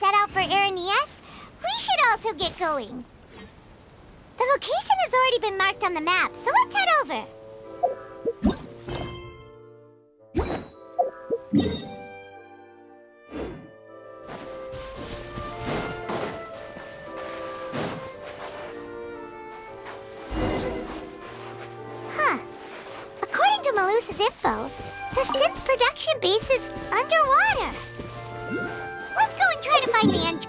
set out for Aranias, we should also get going. The location has already been marked on the map, so let's head over. According to Melus's info, the synth production base is underwater. Let's go and try to find the entrance.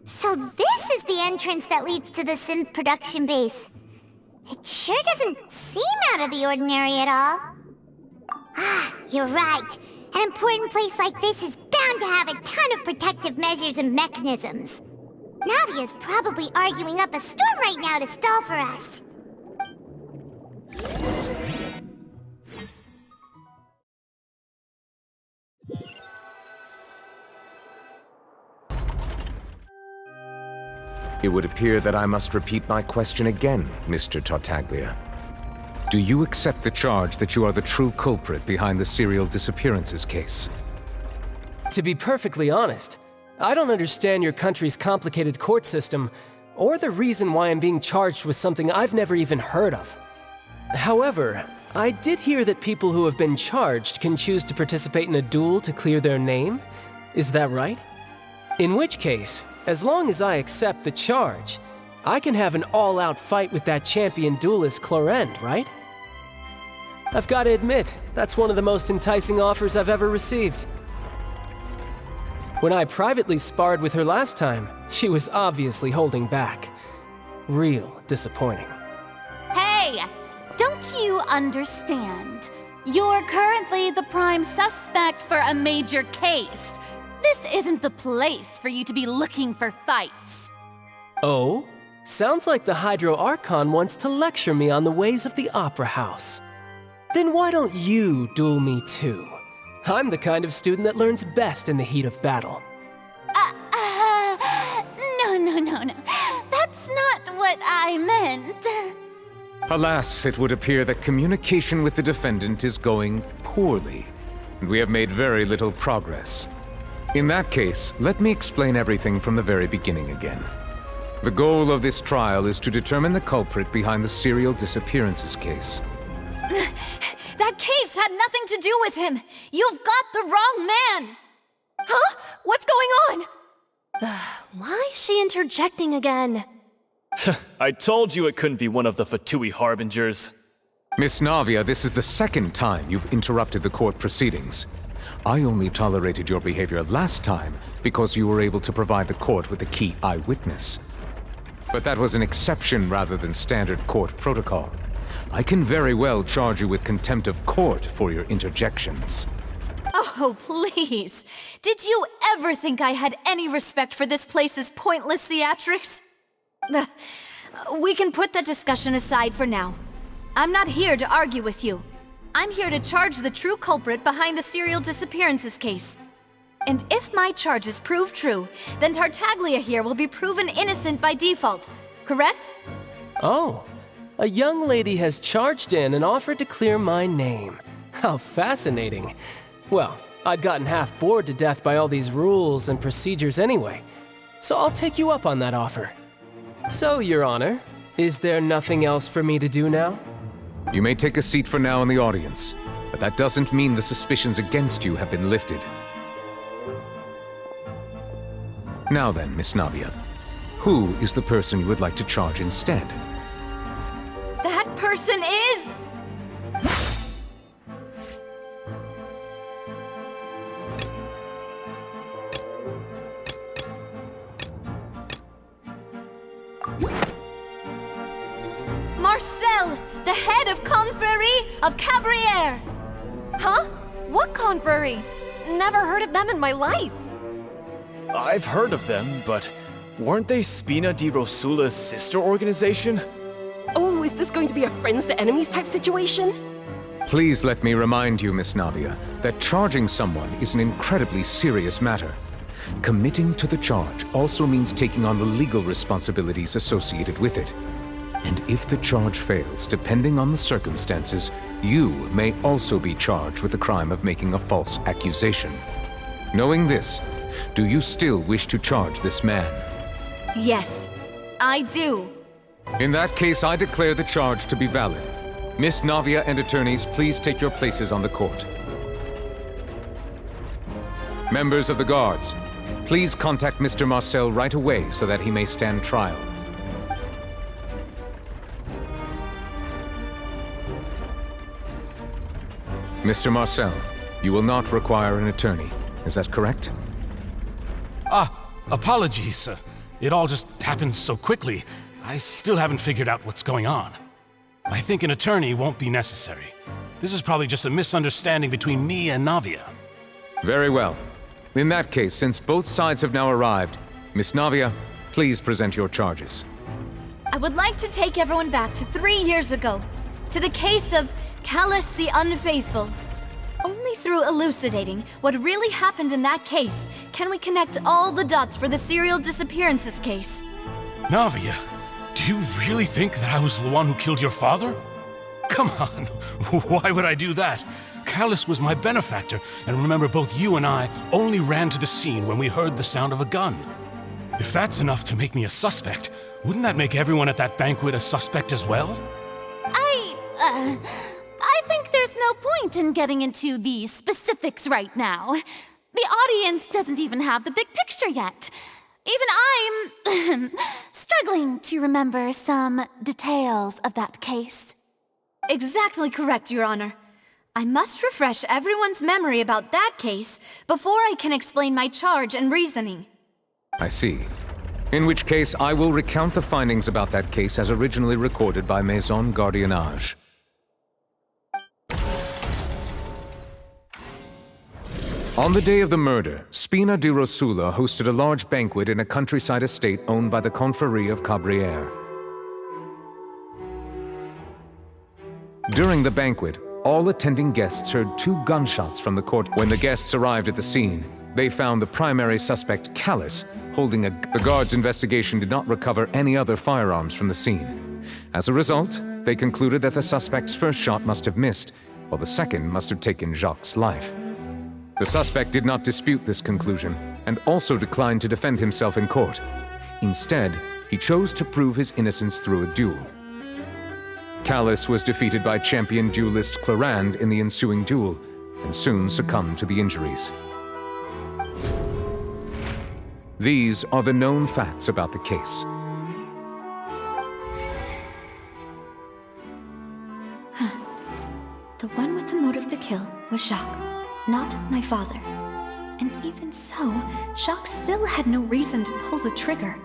So this is the entrance that leads to the synth production base. It sure doesn't seem out of the ordinary at all. You're right. An important place like this is bound to have a ton of protective measures and mechanisms. Navia's probably arguing up a storm right now to stall for us. It would appear that I must repeat my question again, Mr. Tartaglia. Do you accept the charge that you are the true culprit behind the serial disappearances case? To be perfectly honest, I don't understand your country's complicated court system, or the reason why I'm being charged with something I've never even heard of. However, I did hear that people who have been charged can choose to participate in a duel to clear their name. Is that right? In which case, as long as I accept the charge, I can have an all-out fight with that champion duelist Clorend, right? I've got to admit, that's one of the most enticing offers I've ever received. When I privately sparred with her last time, she was obviously holding back. Real disappointing. Hey! Don't you understand? You're currently the prime suspect for a major case. This isn't the place for you to be looking for fights. Oh? Sounds like the Hydro Archon wants to lecture me on the ways of the Opera House. Then why don't you duel me too? I'm the kind of student that learns best in the heat of battle. No. That's not what I meant. Alas, it would appear that communication with the defendant is going poorly, and we have made very little progress. In that case, let me explain everything from the very beginning again. The goal of this trial is to determine the culprit behind the serial disappearances case. That case had nothing to do with him! You've got the wrong man! Huh? What's going on? Why is she interjecting again? I told you it couldn't be one of the Fatui Harbingers. Miss Navia, this is the second time you've interrupted the court proceedings. I only tolerated your behavior last time because you were able to provide the court with a key eyewitness. But that was an exception rather than standard court protocol. I can very well charge you with contempt of court for your interjections. Oh, please. Did you ever think I had any respect for this place's pointless theatrics? We can put that discussion aside for now. I'm not here to argue with you. I'm here to charge the true culprit behind the serial disappearances case. And if my charges prove true, then Tartaglia here will be proven innocent by default, correct? Oh, a young lady has charged in and offered to clear my name. How fascinating. Well, I'd gotten half bored to death by all these rules and procedures anyway, so I'll take you up on that offer. So, Your Honor, is there nothing else for me to do now? You may take a seat for now in the audience, but that doesn't mean the suspicions against you have been lifted. Now then, Miss Navia, who is the person you would like to charge instead? That person is... Marcel, the head of Confrérie of Cabrières! Huh? What confrérie? Never heard of them in my life. I've heard of them, but Weren't they Spina di Rosula's sister organization? Oh, is this going to be a friends to enemies type situation? Please let me remind you, Miss Navia, that charging someone is an incredibly serious matter. Committing to the charge also means taking on the legal responsibilities associated with it. And if the charge fails, depending on the circumstances, you may also be charged with the crime of making a false accusation. Knowing this, do you still wish to charge this man? Yes, I do. In that case, I declare the charge to be valid. Miss Navia and attorneys, please take your places on the court. Members of the guards, please contact Mr. Marcel right away so that he may stand trial. Mr. Marcel, you will not require an attorney. Is that correct? Apologies. It all just happened so quickly. I still haven't figured out what's going on. I think an attorney won't be necessary. This is probably just a misunderstanding between me and Navia. Very well. In that case, since both sides have now arrived, Miss Navia, please present your charges. I would like to take everyone back to 3 years ago, to the case of Callus the Unfaithful. Only through elucidating what really happened in that case can we connect all the dots for the serial disappearances case. Navia, do you really think that I was the one who killed your father? Come on, why would I do that? Callus was my benefactor, and remember, both you and I only ran to the scene when we heard the sound of a gun. If that's enough to make me a suspect, wouldn't that make everyone at that banquet a suspect as well? I think there's no point in getting into the specifics right now. The audience doesn't even have the big picture yet. Even I'm struggling to remember some details of that case. Exactly correct, Your Honor. I must refresh everyone's memory about that case before I can explain my charge and reasoning. I see. In which case, I will recount the findings about that case as originally recorded by Maison Gardiennage. On the day of the murder, Spina di Rosula hosted a large banquet in a countryside estate owned by the Confrérie of Cabrières. During the banquet, all attending guests heard 2 gunshots from the court. When the guests arrived at the scene, they found the primary suspect, Callus, holding a gun. The guards' investigation did not recover any other firearms from the scene. As a result, they concluded that the suspect's first shot must have missed, while the second must have taken Jacques' life. The suspect did not dispute this conclusion, and also declined to defend himself in court. Instead, he chose to prove his innocence through a duel. Callus was defeated by champion duelist Clarande in the ensuing duel, and soon succumbed to the injuries. These are the known facts about the case. The one with the motive to kill was Jacques, not my father. And even so, Jacques still had no reason to pull the trigger.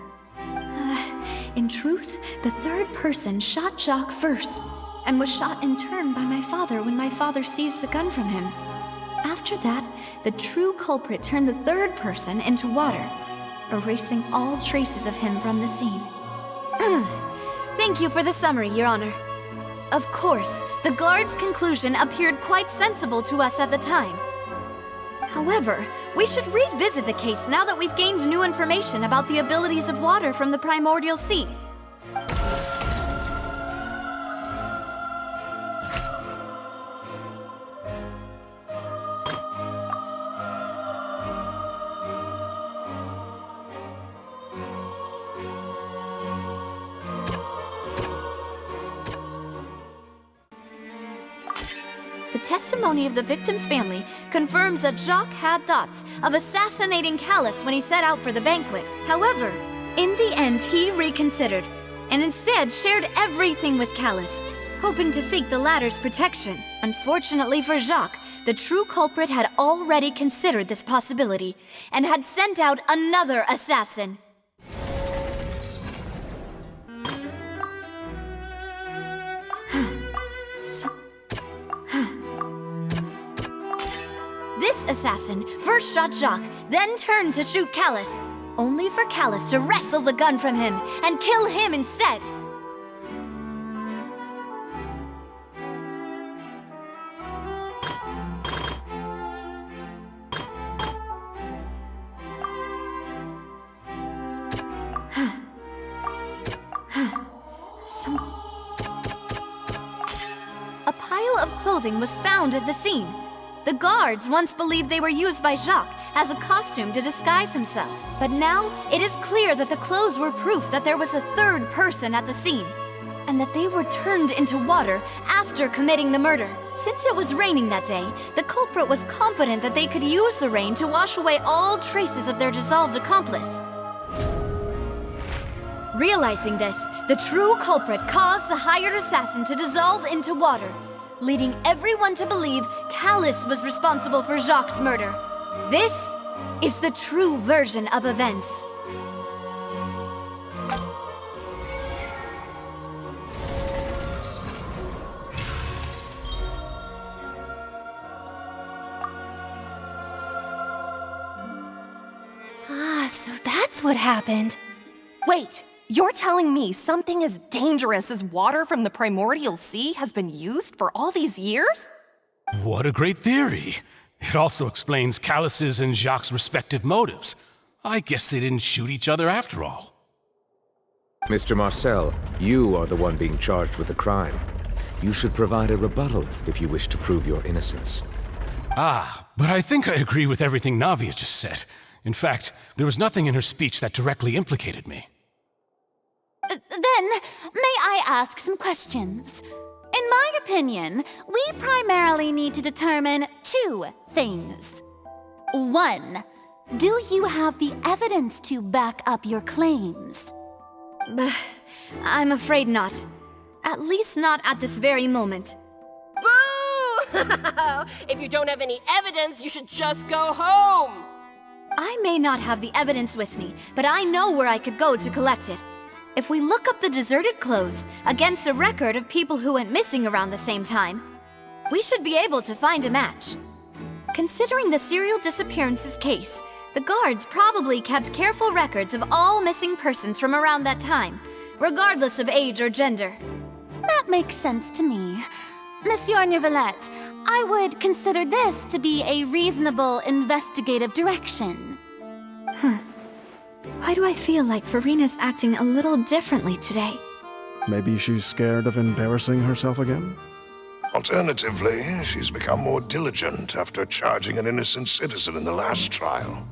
In truth, the third person shot Jacques first, and was shot in turn by my father when my father seized the gun from him. After that, the true culprit turned the third person into water, erasing all traces of him from the scene. Thank you for the summary, Your Honor. Of course, the guard's conclusion appeared quite sensible to us at the time. However, we should revisit the case now that we've gained new information about the abilities of water from the primordial sea. The testimony of the victim's family confirms that Jacques had thoughts of assassinating Callus when he set out for the banquet. However, in the end, he reconsidered, and instead shared everything with Callus, hoping to seek the latter's protection. Unfortunately for Jacques, the true culprit had already considered this possibility, and had sent out another assassin. This assassin first shot Jacques, then turned to shoot Callus, only for Callus to wrestle the gun from him and kill him instead. A pile of clothing was found at the scene. The guards once believed they were used by Jacques as a costume to disguise himself. But now, it is clear that the clothes were proof that there was a third person at the scene, and that they were turned into water after committing the murder. Since it was raining that day, the culprit was confident that they could use the rain to wash away all traces of their dissolved accomplice. Realizing this, the true culprit caused the hired assassin to dissolve into water, leading everyone to believe Callus was responsible for Jacques' murder. This is the true version of events. So that's what happened. Wait, you're telling me something as dangerous as water from the primordial sea has been used for all these years? What a great theory. It also explains Callus's and Jacques' respective motives. I guess they didn't shoot each other after all. Mr. Marcel, you are the one being charged with the crime. You should provide a rebuttal if you wish to prove your innocence. But I think I agree with everything Neuvillette just said. In fact, there was nothing in her speech that directly implicated me. Then, may I ask some questions? In my opinion, we primarily need to determine two things. One, do you have the evidence to back up your claims? I'm afraid not. At least not at this very moment. Boo! If you don't have any evidence, you should just go home! I may not have the evidence with me, but I know where I could go to collect it. If we look up the deserted clothes against a record of people who went missing around the same time, we should be able to find a match. Considering the serial disappearances case, the guards probably kept careful records of all missing persons from around that time, regardless of age or gender. That makes sense to me. Monsieur Neuvillette, I would consider this to be a reasonable investigative direction. Why do I feel like Farina's acting a little differently today? Maybe she's scared of embarrassing herself again? Alternatively, she's become more diligent after charging an innocent citizen in the last trial.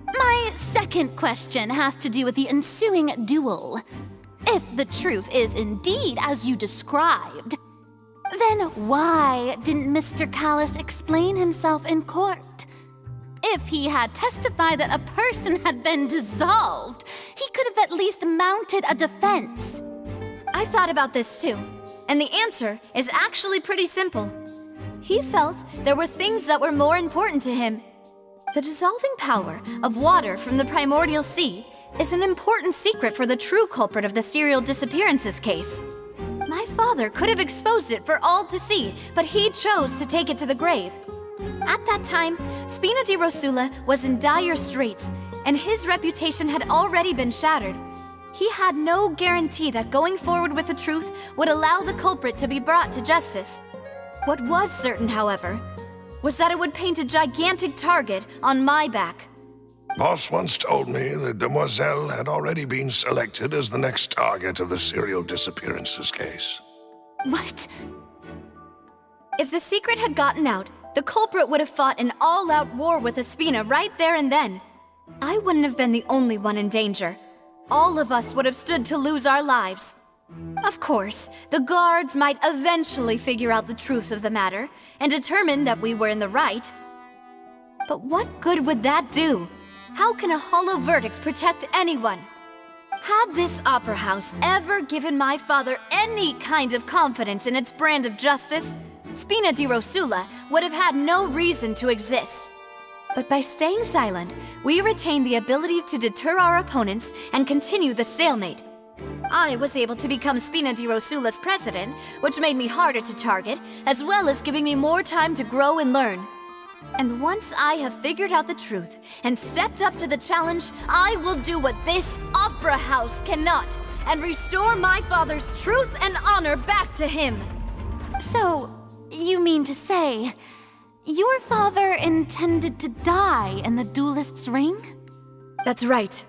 My second question has to do with the ensuing duel. If the truth is indeed as you described, then why didn't Mr. Callus explain himself in court? If he had testified that a person had been dissolved, he could have at least mounted a defense. I've thought about this too, and the answer is actually pretty simple. He felt there were things that were more important to him. The dissolving power of water from the primordial sea is an important secret for the true culprit of the serial disappearances case. My father could have exposed it for all to see, but he chose to take it to the grave. At that time, Spina di Rosula was in dire straits, and his reputation had already been shattered. He had no guarantee that going forward with the truth would allow the culprit to be brought to justice. What was certain, however, was that it would paint a gigantic target on my back. Boss once told me that Demoiselle had already been selected as the next target of the serial disappearances case. What? If the secret had gotten out, the culprit would have fought an all-out war with Espina right there and then. I wouldn't have been the only one in danger. All of us would have stood to lose our lives. Of course, the guards might eventually figure out the truth of the matter and determine that we were in the right. But what good would that do? How can a hollow verdict protect anyone? Had this opera house ever given my father any kind of confidence in its brand of justice, Spina di Rosula would have had no reason to exist. But by staying silent, we retained the ability to deter our opponents and continue the stalemate. I was able to become Spina di Rosula's president, which made me harder to target, as well as giving me more time to grow and learn. And once I have figured out the truth and stepped up to the challenge, I will do what this opera house cannot and restore my father's truth and honor back to him. So, you mean to say, your father intended to die in the duelist's ring? That's right.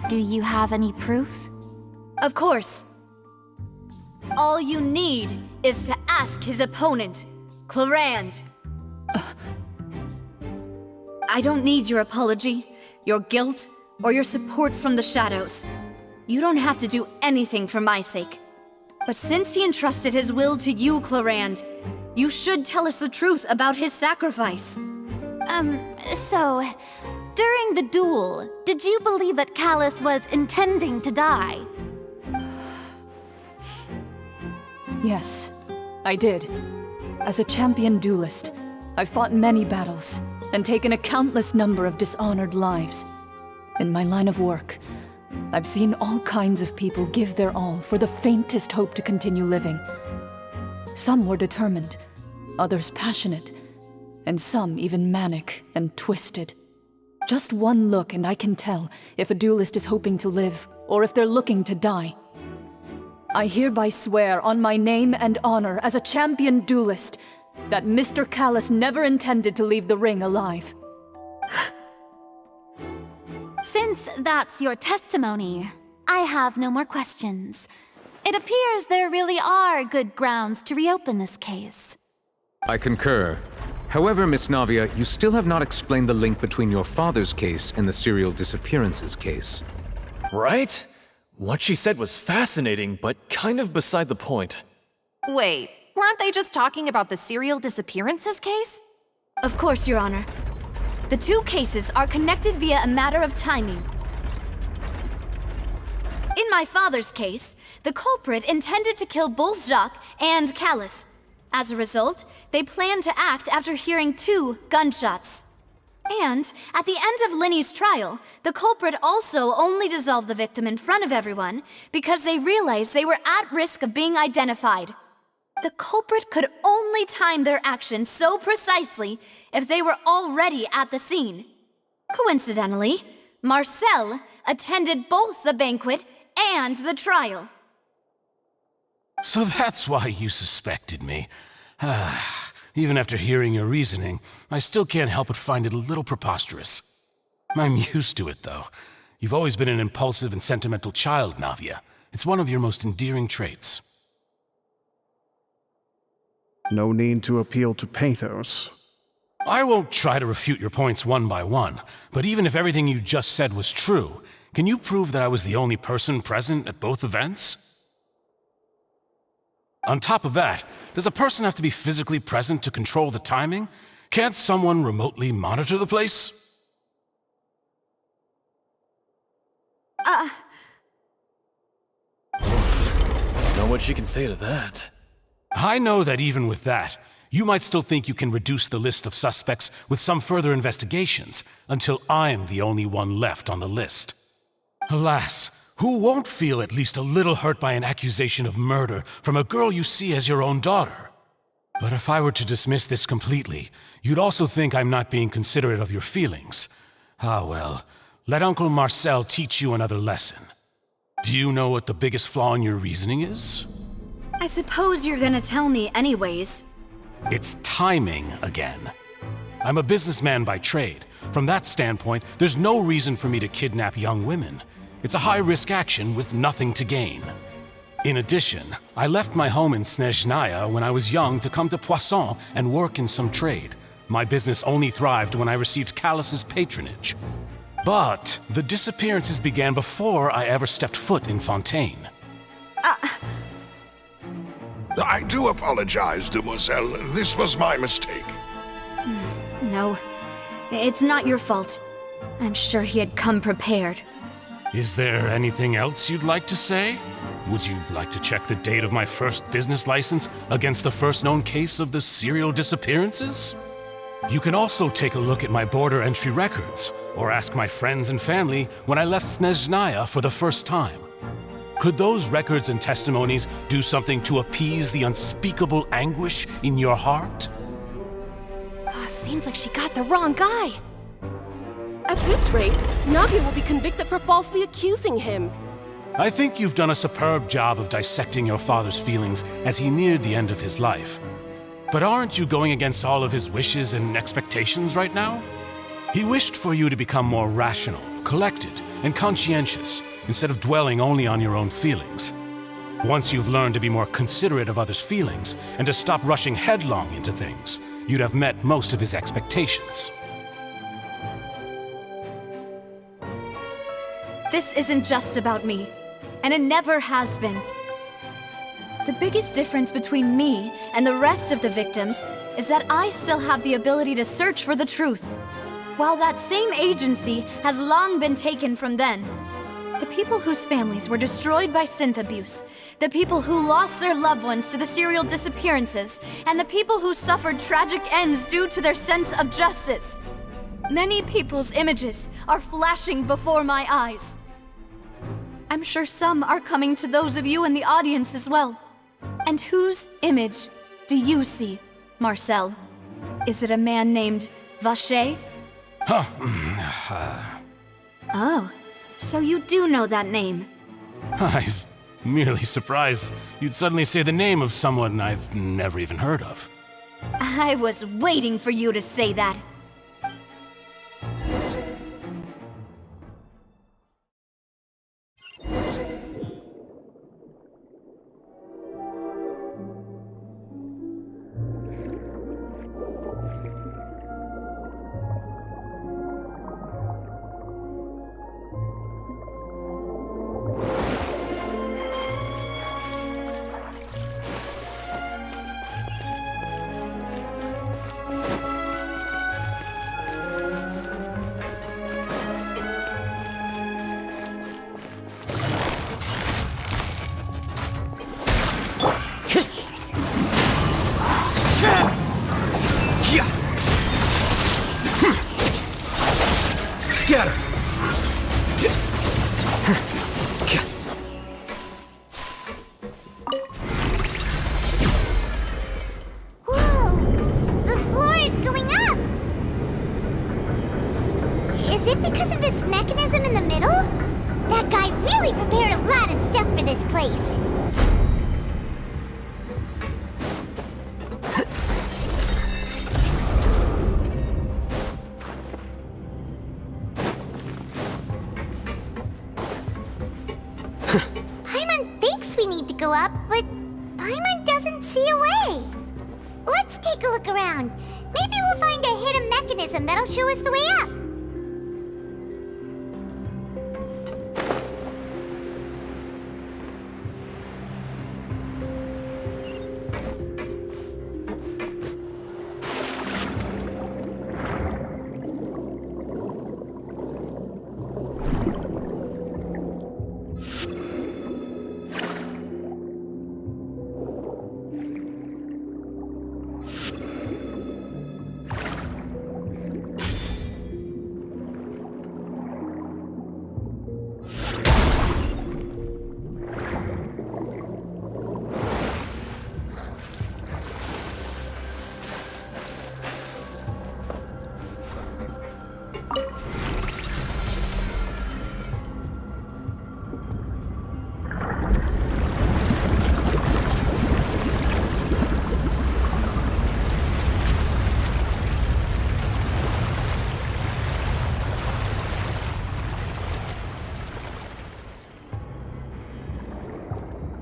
Do you have any proof? Of course. All you need is to ask his opponent, Clarand. I don't need your apology, your guilt, or your support from the shadows. You don't have to do anything for my sake. But since he entrusted his will to you, Clarand, you should tell us the truth about his sacrifice. So, during the duel, did you believe that Callus was intending to die? Yes, I did. As a champion duelist, I've fought many battles and taken a countless number of dishonored lives. In my line of work, I've seen all kinds of people give their all for the faintest hope to continue living. Some were determined, others passionate, and some even manic and twisted. Just one look and I can tell if a duelist is hoping to live or if they're looking to die. I hereby swear on my name and honor as a champion duelist that Mr. Callus never intended to leave the ring alive. Since that's your testimony, I have no more questions. It appears there really are good grounds to reopen this case. I concur. However, Miss Navia, you still have not explained the link between your father's case and the serial disappearances case. Right? What she said was fascinating, but kind of beside the point. Wait, weren't they just talking about the serial disappearances case? Of course, Your Honor. The two cases are connected via a matter of timing. In my father's case, the culprit intended to kill both Jacques and Callus. As a result, they planned to act after hearing 2 gunshots. And at the end of Linny's trial, the culprit also only dissolved the victim in front of everyone because they realized they were at risk of being identified. The culprit could only time their actions so precisely if they were already at the scene. Coincidentally, Marcel attended both the banquet and the trial. So that's why you suspected me. Even after hearing your reasoning, I still can't help but find it a little preposterous. I'm used to it, though. You've always been an impulsive and sentimental child, Navia. It's one of your most endearing traits. No need to appeal to pathos. I won't try to refute your points one by one, but even if everything you just said was true, can you prove that I was the only person present at both events? On top of that, does a person have to be physically present to control the timing? Can't someone remotely monitor the place? Don't know what she can say to that. I know that even with that, you might still think you can reduce the list of suspects with some further investigations until I'm the only one left on the list. Alas, who won't feel at least a little hurt by an accusation of murder from a girl you see as your own daughter? But if I were to dismiss this completely, you'd also think I'm not being considerate of your feelings. Ah well, let Uncle Marcel teach you another lesson. Do you know what the biggest flaw in your reasoning is? I suppose you're gonna tell me anyways. It's timing again. I'm a businessman by trade. From that standpoint, there's no reason for me to kidnap young women. It's a high-risk action with nothing to gain. In addition, I left my home in Snezhnaya when I was young to come to Poisson and work in some trade. My business only thrived when I received Callus's patronage. But the disappearances began before I ever stepped foot in Fontaine. I do apologize, Demoiselle. This was my mistake. No, it's not your fault. I'm sure he had come prepared. Is there anything else you'd like to say? Would you like to check the date of my first business license against the first known case of the serial disappearances? You can also take a look at my border entry records, or ask my friends and family when I left Snezhnaya for the first time. Could those records and testimonies do something to appease the unspeakable anguish in your heart? Seems like she got the wrong guy. At this rate, Navi will be convicted for falsely accusing him. I think you've done a superb job of dissecting your father's feelings as he neared the end of his life. But aren't you going against all of his wishes and expectations right now? He wished for you to become more rational, collected, and conscientious, instead of dwelling only on your own feelings. Once you've learned to be more considerate of others' feelings, and to stop rushing headlong into things, you'd have met most of his expectations. This isn't just about me, and it never has been. The biggest difference between me and the rest of the victims is that I still have the ability to search for the truth, while that same agency has long been taken from them. The people whose families were destroyed by synth abuse, the people who lost their loved ones to the serial disappearances, and the people who suffered tragic ends due to their sense of justice. Many people's images are flashing before my eyes. I'm sure some are coming to those of you in the audience as well. And whose image do you see, Marcel? Is it a man named Vacher? Oh, so you do know that name. I'm merely surprised you'd suddenly say the name of someone I've never even heard of. I was waiting for you to say that. Scatter! Whoa! The floor is going up! Is it because of this mechanism in the middle? That guy really prepared a lot of stuff for this place. We need to go up, but Paimon doesn't see a way. Let's take a look around. Maybe we'll find a hidden mechanism that'll show us the way up.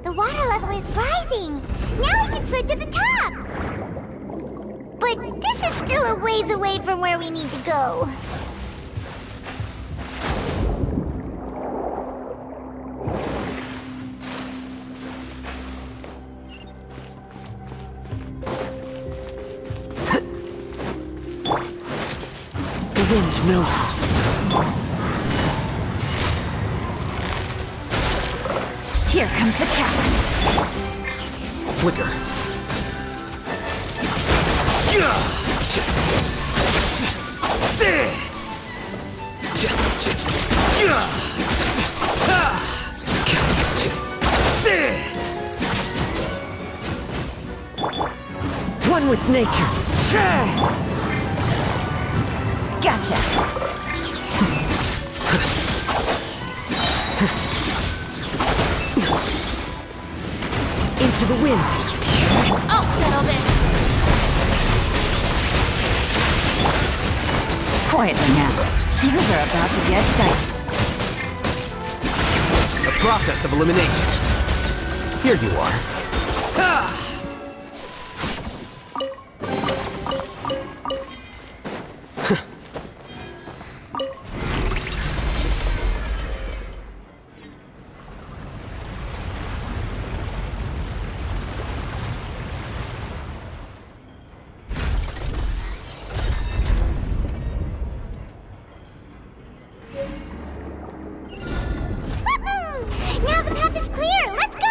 The water level is rising! Now we can swim to the top! But this is still a ways away from where we need to go. The wind knows it. Here comes the catch. Flicker. One with nature. Gotcha! Into the wind! I'll settle this! Quietly now. Things are about to get dicey. A process of elimination. Here you are. Now the path is clear! Let's go!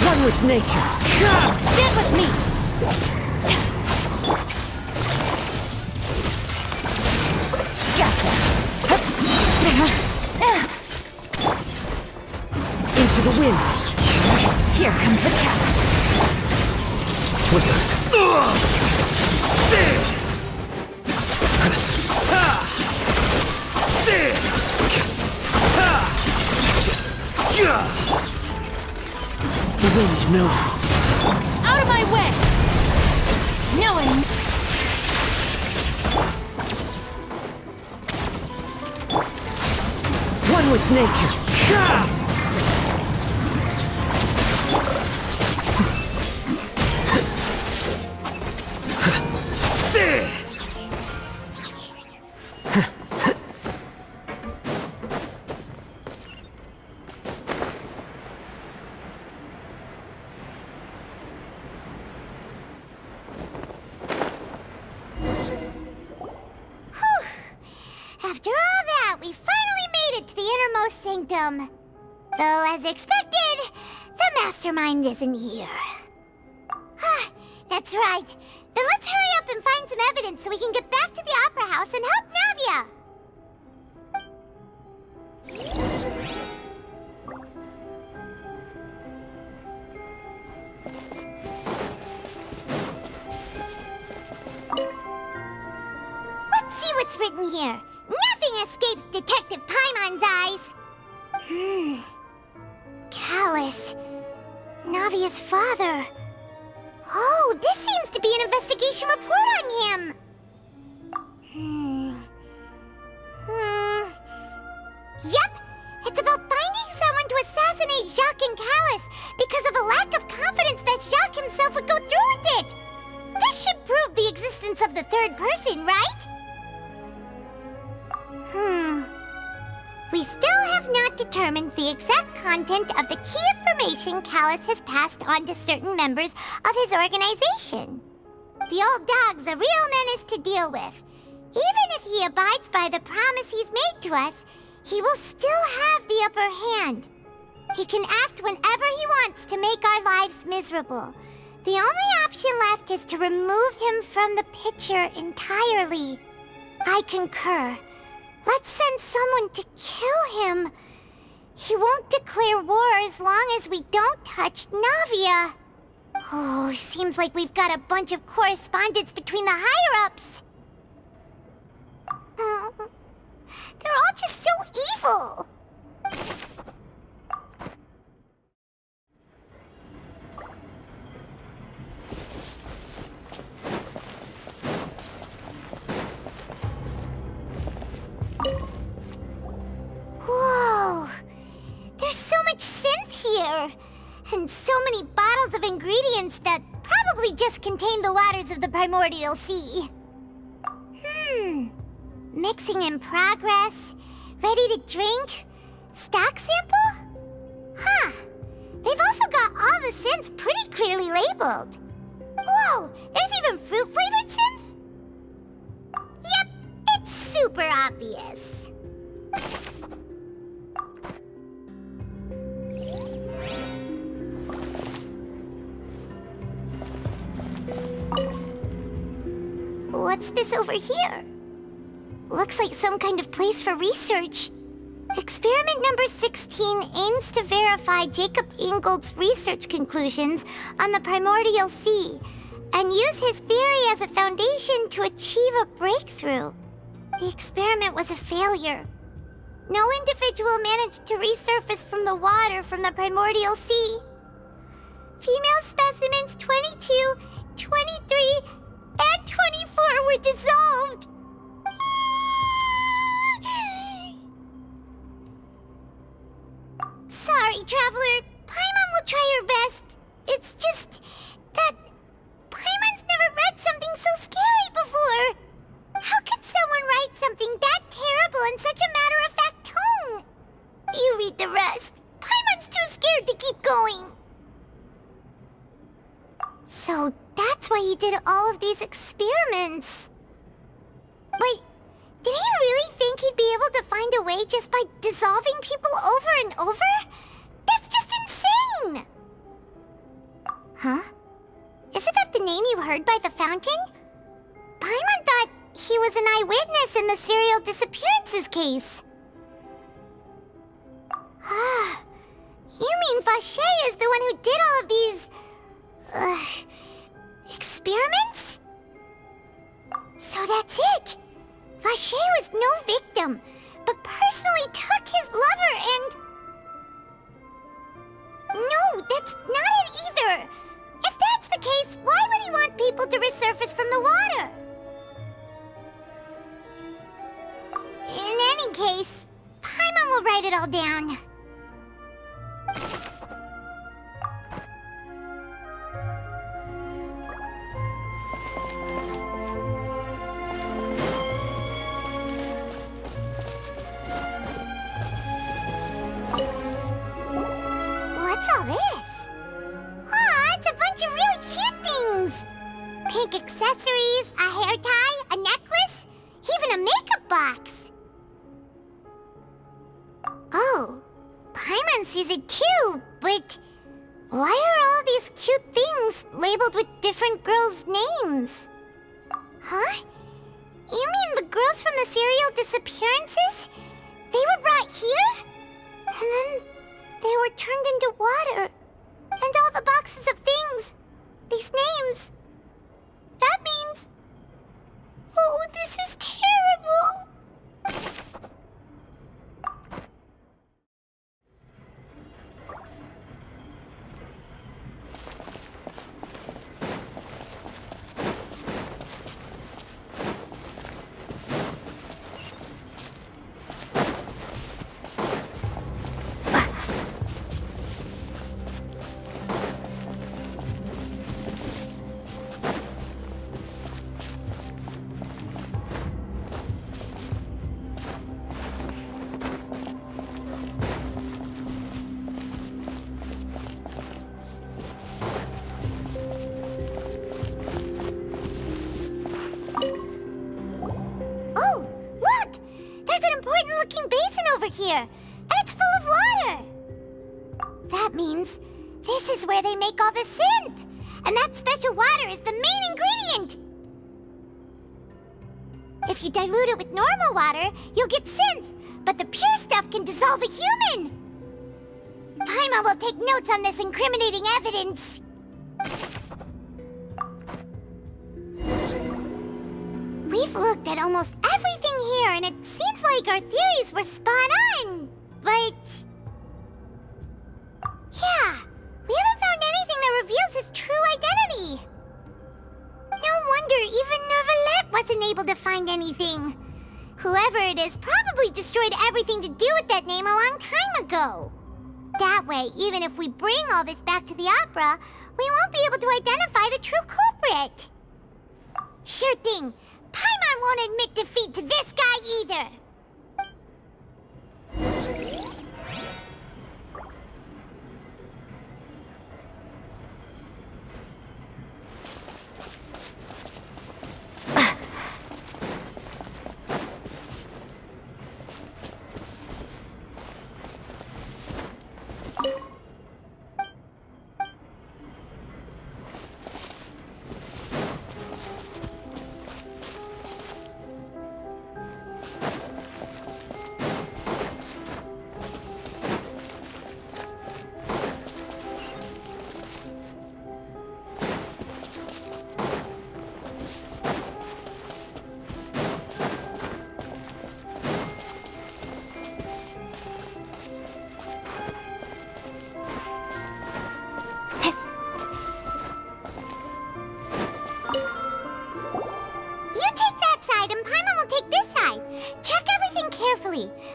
One with nature! Stand with me! Gotcha! Into the wind! Here comes the catch! The wind knows me. Out of my way! No one... One with nature. After all that, we finally made it to the innermost sanctum. Though, as expected, the mastermind isn't here. That's right. Then let's hurry up and find some evidence so we can get back to the Opera House and help Navia. Let's see what's written here. Nothing escapes Detective Paimon's eyes. Callus. Navia's father. Oh, this seems to be an investigation report on him. Yep, it's about finding someone to assassinate Jacques and Callus because of a lack of confidence that Jacques himself would go through with it. This should prove the existence of the third person, right? We still have not determined the exact content of the key information Callus has passed on to certain members of his organization. The old dog's a real menace to deal with. Even if he abides by the promise he's made to us, he will still have the upper hand. He can act whenever he wants to make our lives miserable. The only option left is to remove him from the picture entirely. I concur. Let's send someone to kill him. He won't declare war as long as we don't touch Navia. Oh, seems like we've got a bunch of correspondence between the higher-ups. They're all just so evil. Whoa! There's so much synth here! And so many bottles of ingredients that probably probably just contain the waters of the primordial sea. Mixing in progress. Ready to drink? Stock sample? Huh. They've also got all the synth pretty clearly labeled. Whoa, there's even fruit-flavored synth? Yep, it's super obvious. What's this over here? Looks like some kind of place for research. Experiment number 16 aims to verify Jacob Ingold's research conclusions on the primordial sea and use his theory as a foundation to achieve a breakthrough. The experiment was a failure. No individual managed to resurface from the water from the primordial sea. Female specimens 22, 23, and 24 were dissolved. Sorry, Traveler. Paimon will try her best. It's just that Paimon's never read something so scary before. How can someone write something that terrible in such a matter-of-fact tone? You read the rest. Paimon's too scared to keep going. So that's why he did all of these experiments. Wait, did he really think he'd be able to find a way just by dissolving people over and over? That's just insane! Huh? Isn't that the name you heard by the fountain? Paimon thought he was an eyewitness in the serial disappearances case. You mean Vacher is the one who did all of these... experiments? So that's it! Vacher was no victim, but personally took his lover and... No, that's not it either! If that's the case, why would he want people to resurface from the water? In any case, Paimon will write it all down. What's all this? Aw, it's a bunch of really cute things! Pink accessories, a hair tie, a necklace, even a makeup box. Oh, Paimon sees it too, but why are all these cute things labeled with different girls' names? Huh? You mean the girls from the serial disappearances? They were brought here? And then they were turned into water. And all the boxes of things, these names. That means... Oh, this is terrible! Here, and it's full of water! That means this is where they make all the synth! And that special water is the main ingredient! If you dilute it with normal water, you'll get synth, but the pure stuff can dissolve a human! Paimon will take notes on this incriminating evidence! We've looked at almost everything here, and it seems like our theories were spot on, but... Yeah, we haven't found anything that reveals his true identity. No wonder even Neuvillette wasn't able to find anything. Whoever it is probably destroyed everything to do with that name a long time ago. That way, even if we bring all this back to the opera, we won't be able to identify the true culprit. Sure thing. Paimon won't admit defeat to this guy either.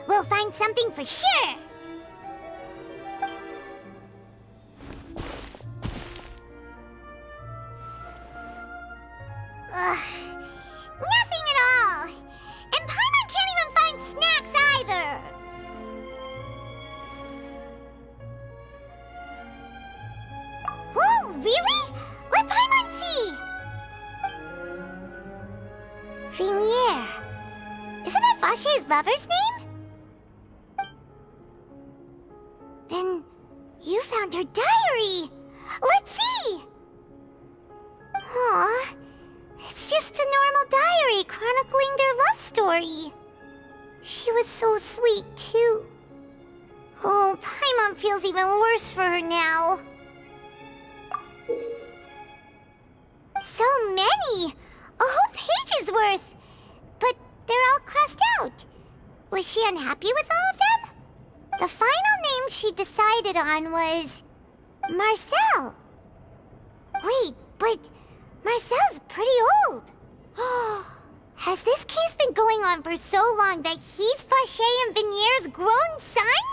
We'll find something for sure! Ugh, nothing at all! And Paimon can't even find snacks either! Whoa, really? Let Paimon see! Vinier. Isn't that Vache's lover's name? Then you found her diary! Let's see! Aw, it's just a normal diary chronicling their love story. She was so sweet, too. Oh, Paimon feels even worse for her now. So many! A whole page's worth! But they're all crossed out. Was she unhappy with all of them? The final name she decided on was Marcel. Wait, but Marcel's pretty old. Has this case been going on for so long that he's Vache and Vinier's grown son?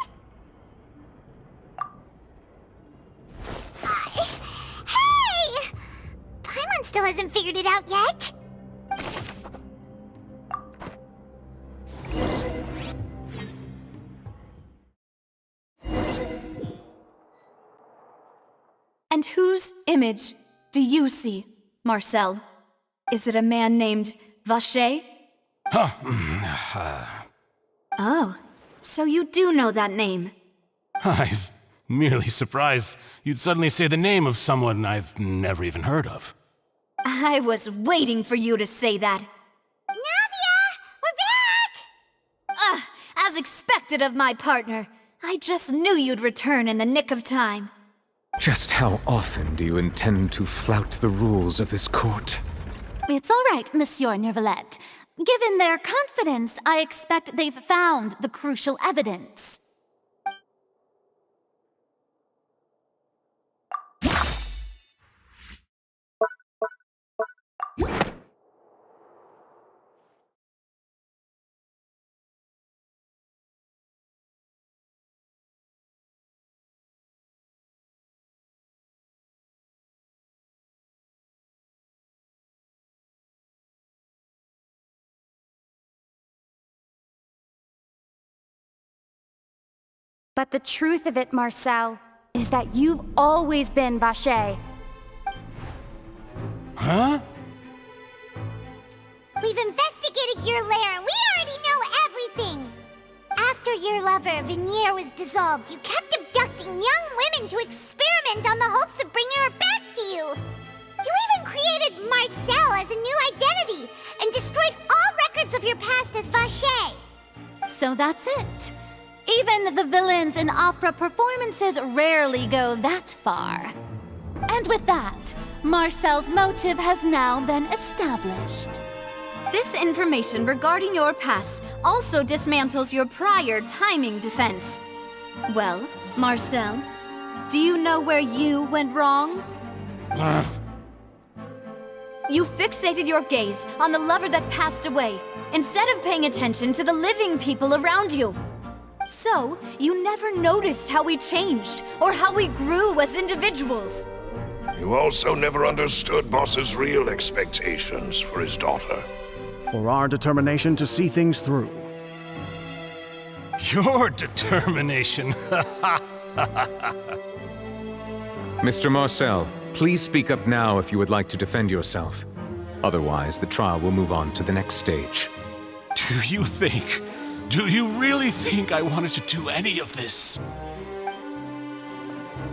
Hey! Paimon still hasn't figured it out yet. And whose image do you see, Marcel? Is it a man named Vache? Oh, so you do know that name. I'm merely surprised you'd suddenly say the name of someone I've never even heard of. I was waiting for you to say that. Navia! We're back! As expected of my partner. I just knew you'd return in the nick of time. Just how often do you intend to flout the rules of this court? It's all right, Monsieur Neuvillette. Given their confidence, I expect they've found the crucial evidence. But the truth of it, Marcel, is that you've always been Vache. Huh? We've investigated your lair and we already know everything! After your lover, Vinier, was dissolved, you kept abducting young women to experiment on the hopes of bringing her back to you! You even created Marcel as a new identity and destroyed all records of your past as Vache! So that's it. Even the villains in opera performances rarely go that far. And with that, Marcel's motive has now been established. This information regarding your past also dismantles your prior timing defense. Well, Marcel, do you know where you went wrong? You fixated your gaze on the lover that passed away, instead of paying attention to the living people around you. So, you never noticed how we changed, or how we grew as individuals. You also never understood Boss's real expectations for his daughter. Or our determination to see things through. Your determination. Mr. Marcel, please speak up now if you would like to defend yourself. Otherwise, the trial will move on to the next stage. Do you really think I wanted to do any of this?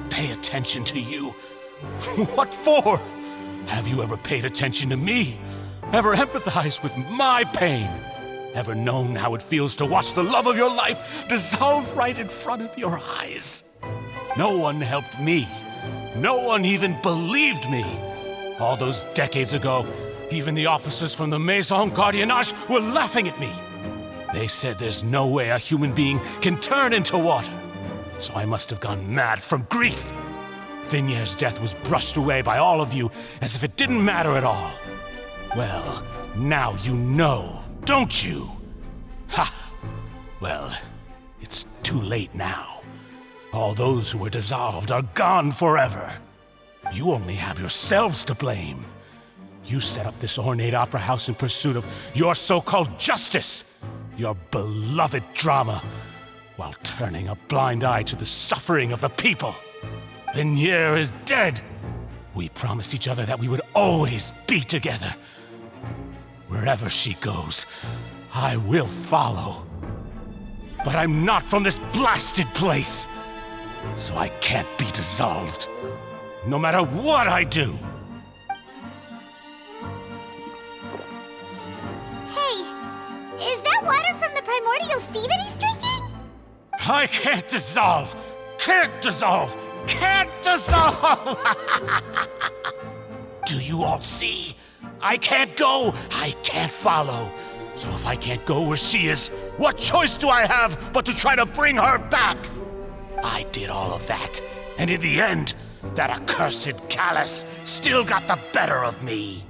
Pay attention to you? What for? Have you ever paid attention to me? Ever empathized with my pain? Ever known how it feels to watch the love of your life dissolve right in front of your eyes? No one helped me. No one even believed me. All those decades ago, even the officers from the Maison Gardiennage were laughing at me. They said there's no way a human being can turn into water. So I must have gone mad from grief. Vignère's death was brushed away by all of you as if it didn't matter at all. Well, now you know, don't you? Ha! Well, it's too late now. All those who were dissolved are gone forever. You only have yourselves to blame. You set up this ornate opera house in pursuit of your so-called justice, your beloved drama, while turning a blind eye to the suffering of the people. Vignère is dead. We promised each other that we would always be together. Wherever she goes, I will follow. But I'm not from this blasted place, so I can't be dissolved, no matter what I do. Hey, is that water from the primordial sea that he's drinking? I can't dissolve! Can't dissolve! Can't dissolve! Do you all see? I can't go! I can't follow! So if I can't go where she is, what choice do I have but to try to bring her back? I did all of that, and in the end, that accursed Callus still got the better of me.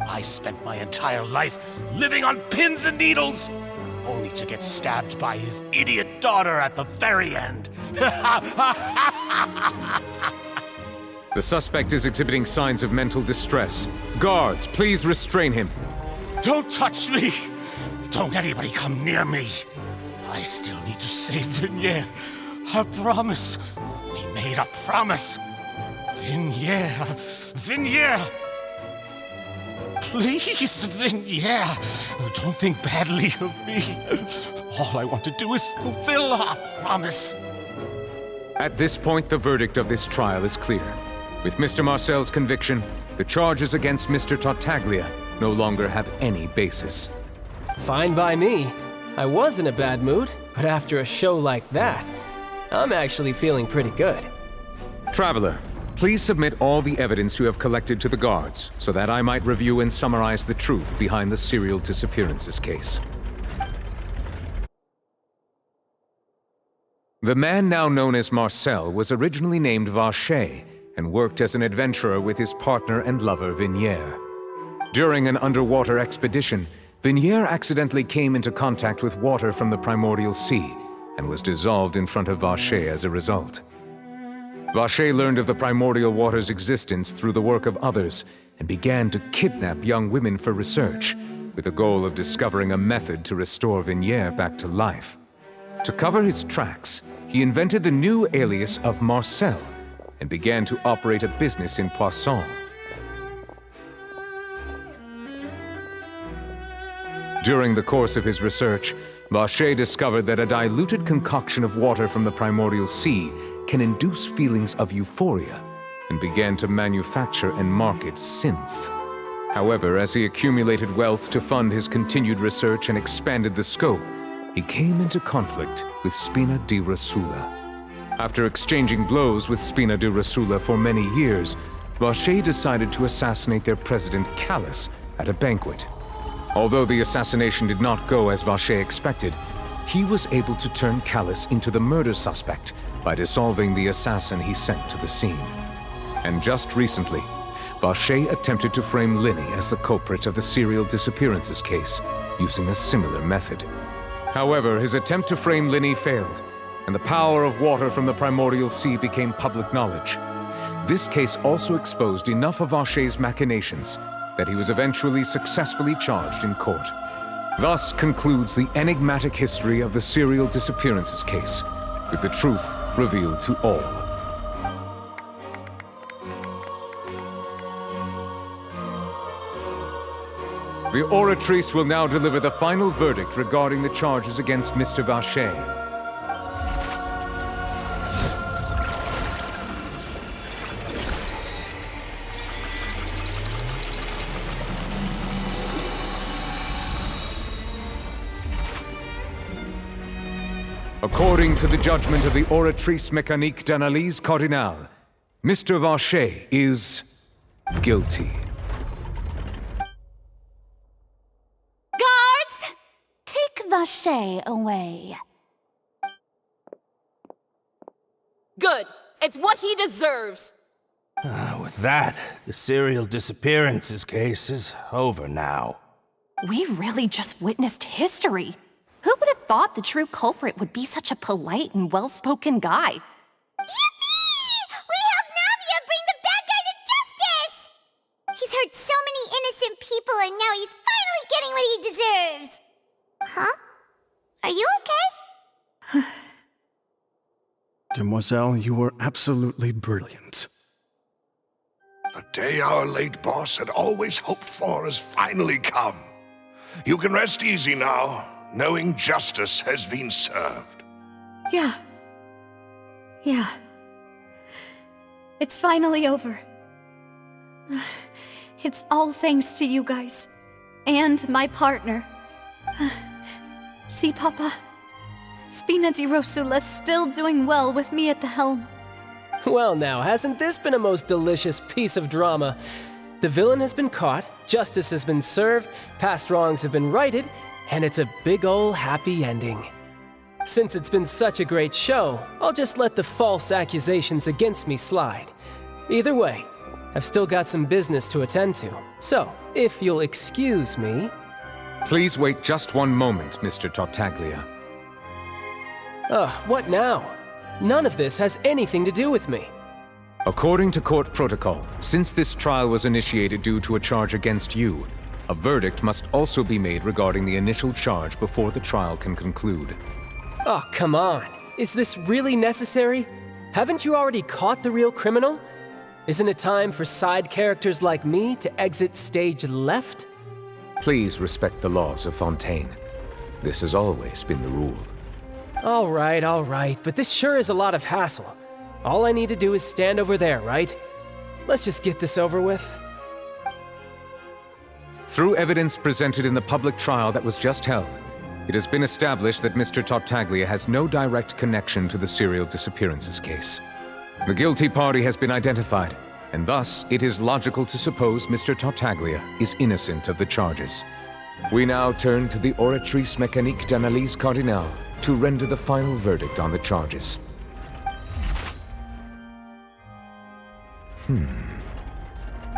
I spent my entire life living on pins and needles, only to get stabbed by his idiot daughter at the very end. The suspect is exhibiting signs of mental distress. Guards, please restrain him. Don't touch me! Don't anybody come near me! I still need to save Vignère. A promise. We made a promise. Vignère. Vignère! Please, Vignère, don't think badly of me. All I want to do is fulfill our promise. At this point, the verdict of this trial is clear. With Mr. Marcel's conviction, the charges against Mr. Tartaglia no longer have any basis. Fine by me. I was in a bad mood, but after a show like that, I'm actually feeling pretty good. Traveler, please submit all the evidence you have collected to the guards, so that I might review and summarize the truth behind the serial disappearances case. The man now known as Marcel was originally named Vacher and worked as an adventurer with his partner and lover Vignère. During an underwater expedition, Vignère accidentally came into contact with water from the primordial sea and was dissolved in front of Vacher as a result. Vacher learned of the primordial water's existence through the work of others and began to kidnap young women for research, with the goal of discovering a method to restore Vignère back to life. To cover his tracks, he invented the new alias of Marcel and began to operate a business in Poisson. During the course of his research, Vacher discovered that a diluted concoction of water from the primordial sea can induce feelings of euphoria, and began to manufacture and market synth. However, as he accumulated wealth to fund his continued research and expanded the scope, he came into conflict with Spina di Rosula. After exchanging blows with Spina di Rosula for many years, Vacher decided to assassinate their president Callus at a banquet. Although the assassination did not go as Vacher expected, he was able to turn Callus into the murder suspect by dissolving the assassin he sent to the scene. And just recently, Vacher attempted to frame Linny as the culprit of the serial disappearances case, using a similar method. However, his attempt to frame Linny failed, and the power of water from the primordial sea became public knowledge, this case also exposed enough of Vacher's machinations that he was eventually successfully charged in court. Thus concludes the enigmatic history of the serial disappearances case, with the truth revealed to all. The Oratrice will now deliver the final verdict regarding the charges against Mr. Vacher. According to the judgment of the Oratrice Mécanique d'Analyse Cardinale, Mr. Vacher is guilty. Guards! Take Vacher away. Good. It's what he deserves. With that, the serial disappearances case is over now. We really just witnessed history. Who would have thought the true culprit would be such a polite and well-spoken guy? Yippee! We helped Navia bring the bad guy to justice! He's hurt so many innocent people and now he's finally getting what he deserves! Huh? Are you okay? Demoiselle, you were absolutely brilliant. The day our late boss had always hoped for has finally come. You can rest easy now, knowing justice has been served. Yeah. It's finally over. It's all thanks to you guys. And my partner. See, Papa? Spina di Rosula's still doing well with me at the helm. Well now, hasn't this been a most delicious piece of drama? The villain has been caught, justice has been served, past wrongs have been righted, and it's a big ol' happy ending. Since it's been such a great show, I'll just let the false accusations against me slide. Either way, I've still got some business to attend to. So, if you'll excuse me... Please wait just one moment, Mr. Tartaglia. What now? None of this has anything to do with me. According to court protocol, since this trial was initiated due to a charge against you, a verdict must also be made regarding the initial charge before the trial can conclude. Oh, come on. Is this really necessary? Haven't you already caught the real criminal? Isn't it time for side characters like me to exit stage left? Please respect the laws of Fontaine. This has always been the rule. All right, but this sure is a lot of hassle. All I need to do is stand over there, right? Let's just get this over with. Through evidence presented in the public trial that was just held, it has been established that Mr. Tartaglia has no direct connection to the serial disappearances case. The guilty party has been identified, and thus it is logical to suppose Mr. Tartaglia is innocent of the charges. We now turn to the Oratrice Mécanique d'Analyse Cardinale to render the final verdict on the charges.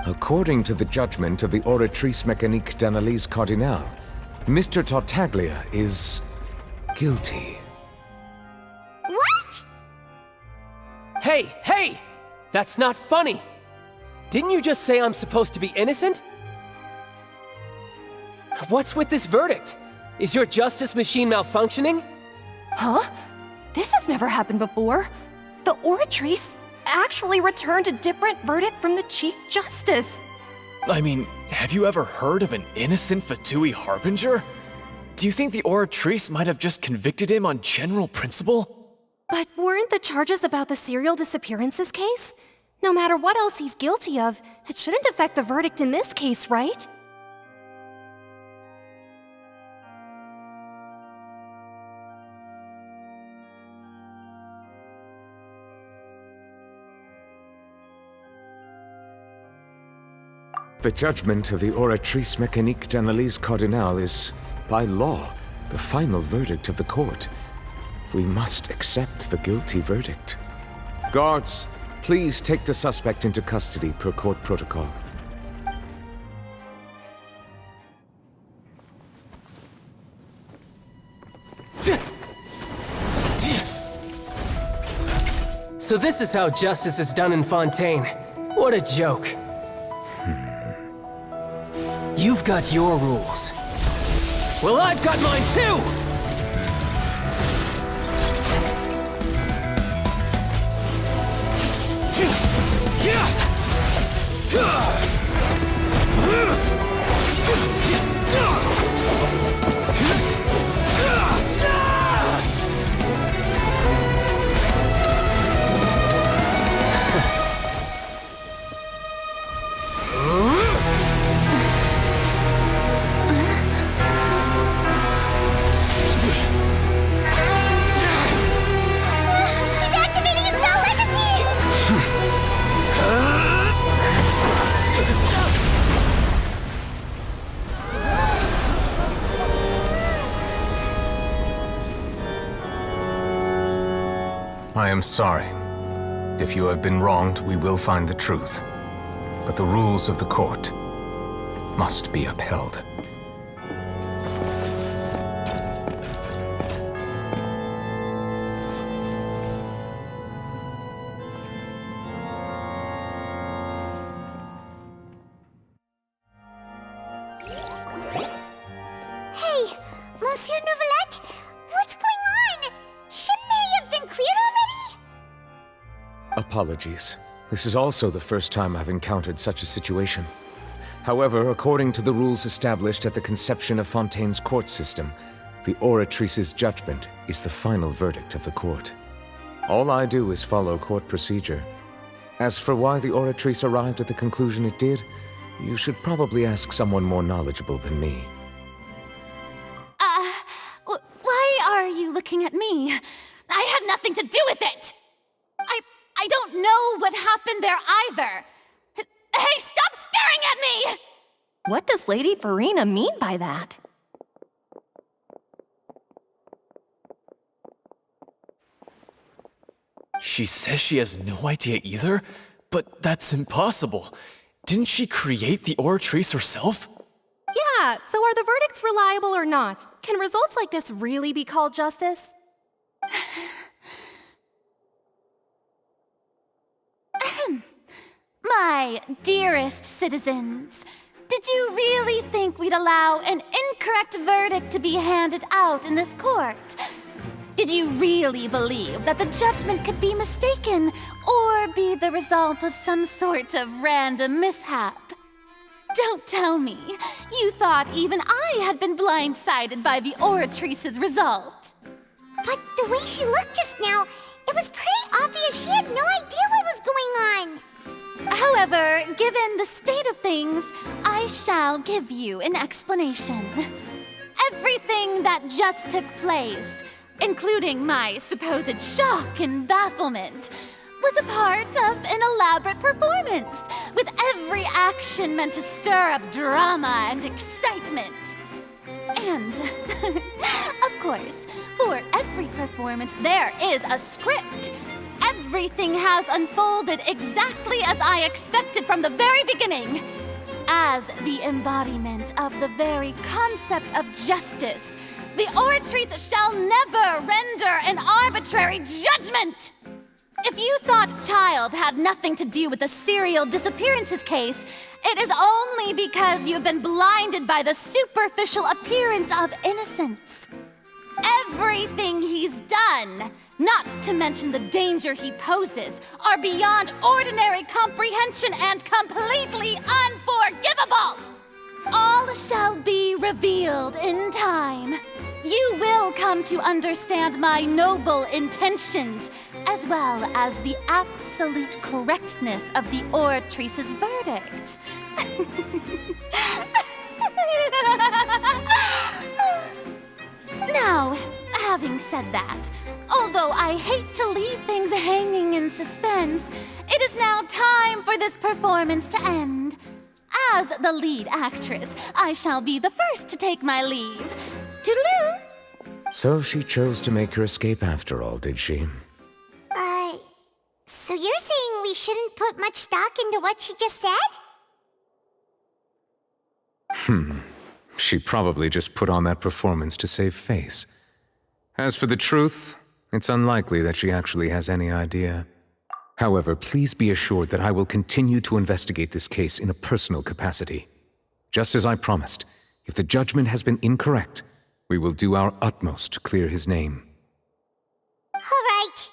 According to the judgment of the Oratrice Mécanique d'Analyse Cardinale, Mr. Tartaglia is guilty. What? Hey! That's not funny! Didn't you just say I'm supposed to be innocent? What's with this verdict? Is your justice machine malfunctioning? Huh? This has never happened before. The Oratrice actually returned a different verdict from the Chief Justice. I mean, have you ever heard of an innocent Fatui Harbinger? Do you think the Oratrice might have just convicted him on general principle? But weren't the charges about the serial disappearances case? No matter what else he's guilty of, it shouldn't affect the verdict in this case, right? The judgment of the Oratrice Mécanique d'Analyse Cardinale is, by law, the final verdict of the court. We must accept the guilty verdict. Guards, please take the suspect into custody per court protocol. So this is how justice is done in Fontaine. What a joke. You've got your rules. Well, I've got mine too! I am sorry. If you have been wronged, we will find the truth. But the rules of the court must be upheld. Hey, Monsieur Neuvillette, what's going on? Shouldn't they have been cleared already? Apologies. This is also the first time I've encountered such a situation. However, according to the rules established at the conception of Fontaine's court system, the Oratrice's judgment is the final verdict of the court. All I do is follow court procedure. As for why the Oratrice arrived at the conclusion it did, you should probably ask someone more knowledgeable than me. Why are you looking at me? I had nothing to do with it! I don't know what happened there either! Hey, stop staring at me! What does Lady Farina mean by that? She says she has no idea either? But that's impossible. Didn't she create the Oratrice herself? Yeah, so are the verdicts reliable or not? Can results like this really be called justice? My dearest citizens, did you really think we'd allow an incorrect verdict to be handed out in this court? Did you really believe that the judgment could be mistaken or be the result of some sort of random mishap? Don't tell me you thought even I had been blindsided by the Oratrice's result. But the way she looked just now, it was pretty obvious she had no idea what was going on. However, given the state of things, I shall give you an explanation. Everything that just took place, including my supposed shock and bafflement, was a part of an elaborate performance, with every action meant to stir up drama and excitement. And, of course, for every performance there is a script. Everything has unfolded exactly as I expected from the very beginning. As the embodiment of the very concept of justice, the Oratrice shall never render an arbitrary judgment! If you thought Child had nothing to do with the serial disappearances case, it is only because you've been blinded by the superficial appearance of innocence. Everything he's done, not to mention the danger he poses, are beyond ordinary comprehension and completely unforgivable! All shall be revealed in time. You will come to understand my noble intentions, as well as the absolute correctness of the Oratrice's verdict. Now, having said that, although I hate to leave things hanging in suspense, it is now time for this performance to end. As the lead actress, I shall be the first to take my leave. Toodaloo! So she chose to make her escape after all, did she? So you're saying we shouldn't put much stock into what she just said? She probably just put on that performance to save face. As for the truth, it's unlikely that she actually has any idea. However, please be assured that I will continue to investigate this case in a personal capacity. Just as I promised, if the judgment has been incorrect, we will do our utmost to clear his name. All right.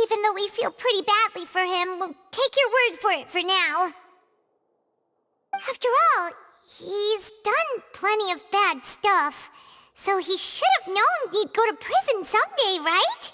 Even though we feel pretty badly for him, we'll take your word for it for now. After all, he's done plenty of bad stuff, so he should have known he'd go to prison someday, right?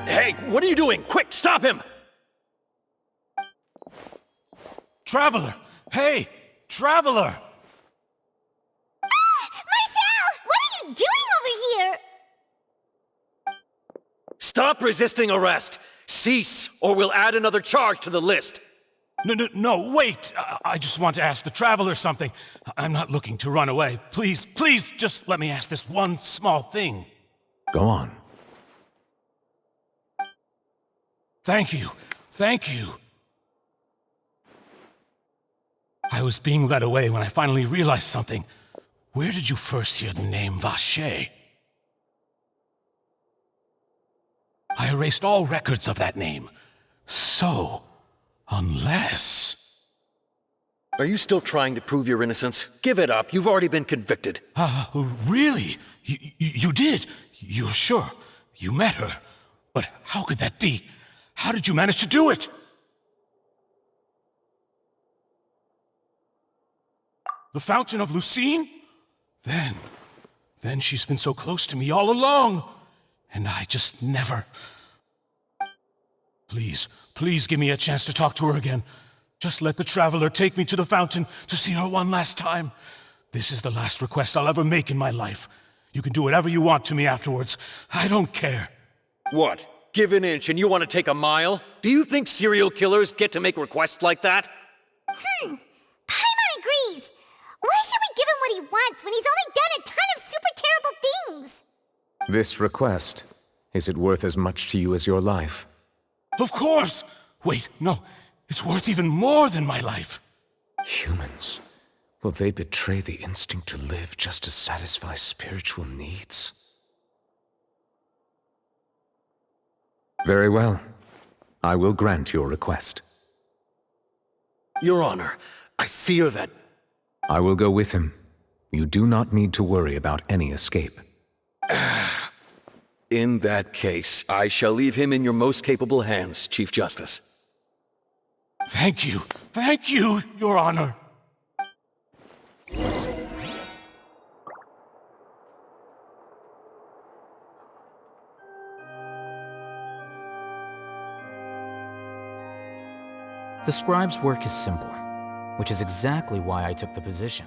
Hey, what are you doing? Quick, stop him! Traveler! Hey! Traveler! Marcel! What are you doing over here? Stop resisting arrest! Cease, or we'll add another charge to the list! No, wait! I just want to ask the Traveler something. I'm not looking to run away. Please, just let me ask this one small thing. Go on. Thank you. I was being led away when I finally realized something. Where did you first hear the name Vacher? I erased all records of that name. So, unless... Are you still trying to prove your innocence? Give it up. You've already been convicted. Really? You did? You're sure? You met her? But how could that be? How did you manage to do it? The Fountain of Lucine? Then she's been so close to me all along. And I just never... Please give me a chance to talk to her again. Just let the Traveler take me to the fountain to see her one last time. This is the last request I'll ever make in my life. You can do whatever you want to me afterwards. I don't care. What? Give an inch and you want to take a mile? Do you think serial killers get to make requests like that? Paimon agrees. Why should we give him what he wants when he's only done a ton of super terrible things? This request, is it worth as much to you as your life? Of course! Wait, no. It's worth even more than my life. Humans. Will they betray the instinct to live just to satisfy spiritual needs? Very well. I will grant your request. Your Honor, I fear that... I will go with him. You do not need to worry about any escape. In that case, I shall leave him in your most capable hands, Chief Justice. Thank you, Your Honor. The scribe's work is simple, which is exactly why I took the position.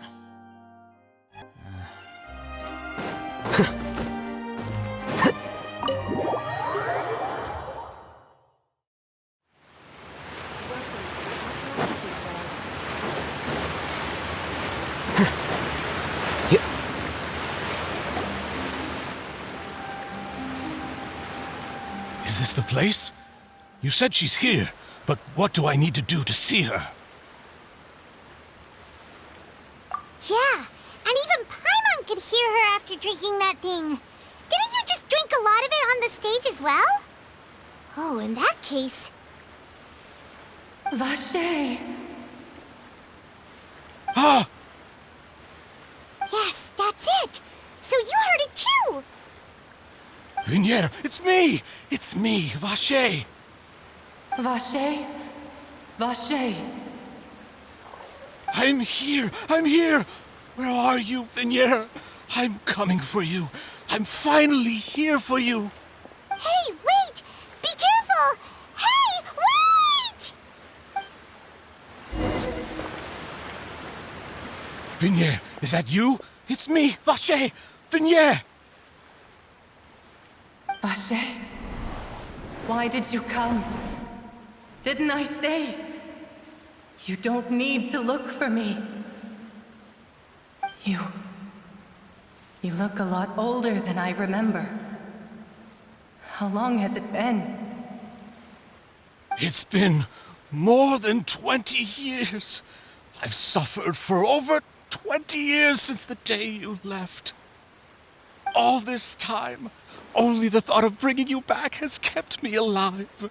Is this the place? You said she's here, but what do I need to do to see her? Yeah, and even Paimon could hear her after drinking that thing. Didn't you just drink a lot of it on the stage as well? Oh, in that case... Vacher. Ah! Yes, that's it! So you heard it too! Vignier, it's me! It's me, Vacher! Vacher? Vacher. I'm here! Where are you, Vignier? I'm coming for you. I'm finally here for you. Hey, wait! Be careful! Hey, wait! Vignier, is that you? It's me, Vacher! Vignier! Vacher, why did you come? Didn't I say? You don't need to look for me. You look a lot older than I remember. How long has it been? It's been more than 20 years. I've suffered for over 20 years since the day you left. All this time, only the thought of bringing you back has kept me alive.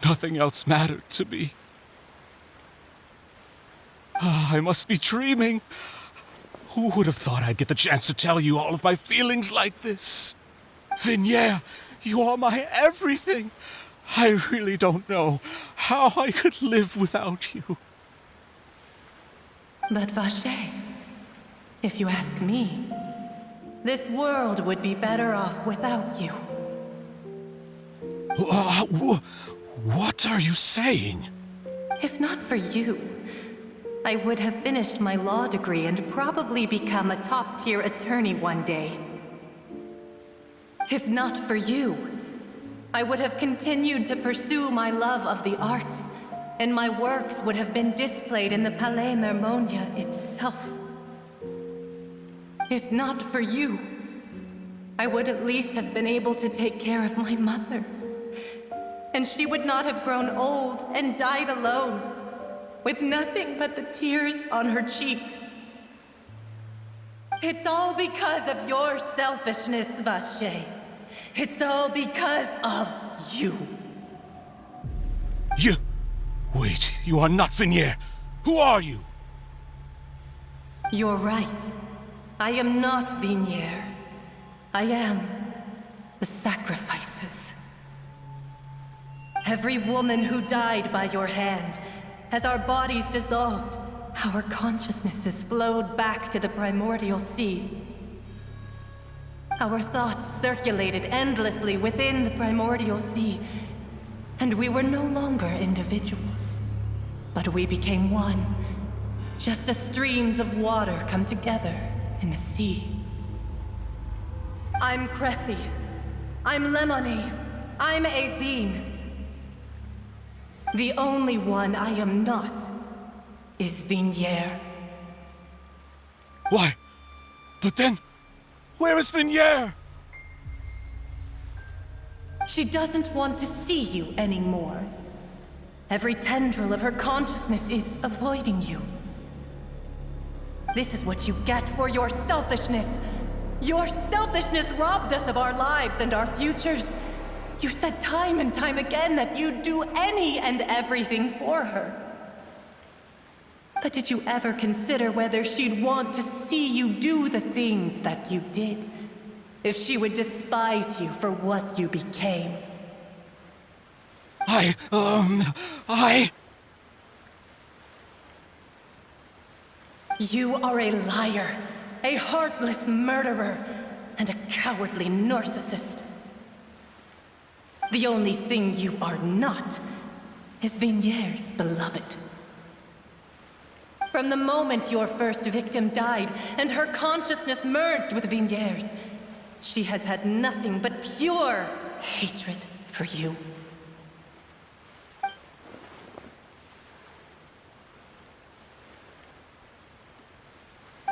Nothing else mattered to me. I must be dreaming. Who would have thought I'd get the chance to tell you all of my feelings like this? Vignere, you are my everything. I really don't know how I could live without you. But Vache, if you ask me, this world would be better off without you. What are you saying? If not for you, I would have finished my law degree and probably become a top-tier attorney one day. If not for you, I would have continued to pursue my love of the arts, and my works would have been displayed in the Palais Mermonia itself. If not for you, I would at least have been able to take care of my mother. And she would not have grown old and died alone, with nothing but the tears on her cheeks. It's all because of your selfishness, Vache. It's all because of you. Wait, you are not Vignere. Who are you? You're right. I am not Vignere. I am the sacrifices. Every woman who died by your hand, as our bodies dissolved, our consciousnesses flowed back to the primordial sea. Our thoughts circulated endlessly within the primordial sea, and we were no longer individuals, but we became one, just as streams of water come together in the sea. I'm Cressy. I'm Lemony. I'm Azine. The only one I am not is Vignere. Why? But then, where is Vignere? She doesn't want to see you anymore. Every tendril of her consciousness is avoiding you. This is what you get for your selfishness. Your selfishness robbed us of our lives and our futures. You said time and time again that you'd do any and everything for her. But did you ever consider whether she'd want to see you do the things that you did? If she would despise you for what you became? You are a liar, a heartless murderer, and a cowardly narcissist. The only thing you are not is Vignere's beloved. From the moment your first victim died and her consciousness merged with Vignere's, she has had nothing but pure hatred for you.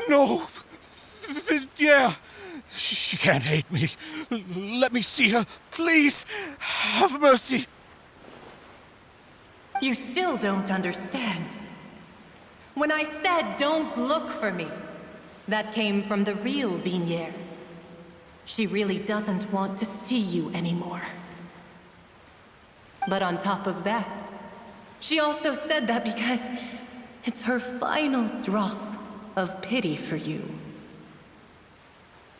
No! Vignere! She can't hate me. Let me see her. Please, have mercy. You still don't understand. When I said don't look for me, that came from the real Vignere. She really doesn't want to see you anymore. But on top of that, she also said that because it's her final drop of pity for you.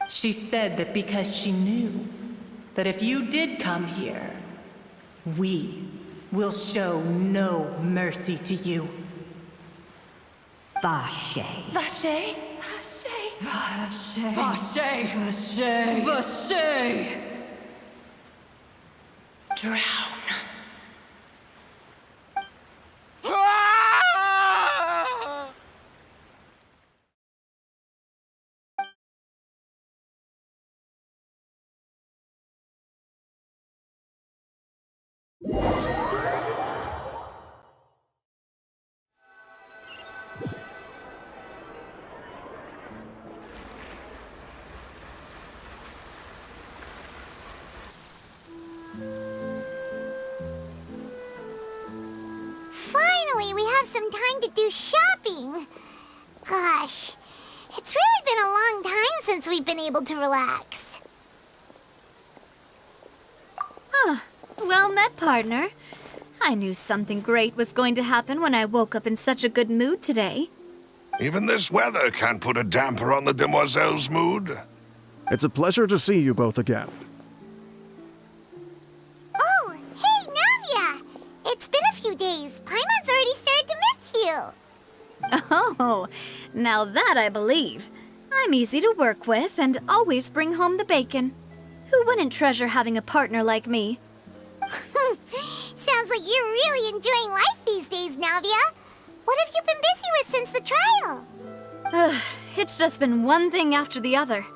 She said that because she knew that if you did come here, we will show no mercy to you. Vache. Vache? Vache? Vache. Vache. Vache. Vache. Drown. finally we have some time to do shopping. Gosh, it's really been a long time since we've been able to relax. Well met, partner. I knew something great was going to happen when I woke up in such a good mood today. Even this weather can't put a damper on the demoiselle's mood. It's a pleasure to see you both again. Oh, hey, Navia! It's been a few days. Paimon's already started to miss you. Oh, now that I believe. I'm easy to work with and always bring home the bacon. Who wouldn't treasure having a partner like me? Sounds like you're really enjoying life these days, Navia. What have you been busy with since the trial? It's just been one thing after the other.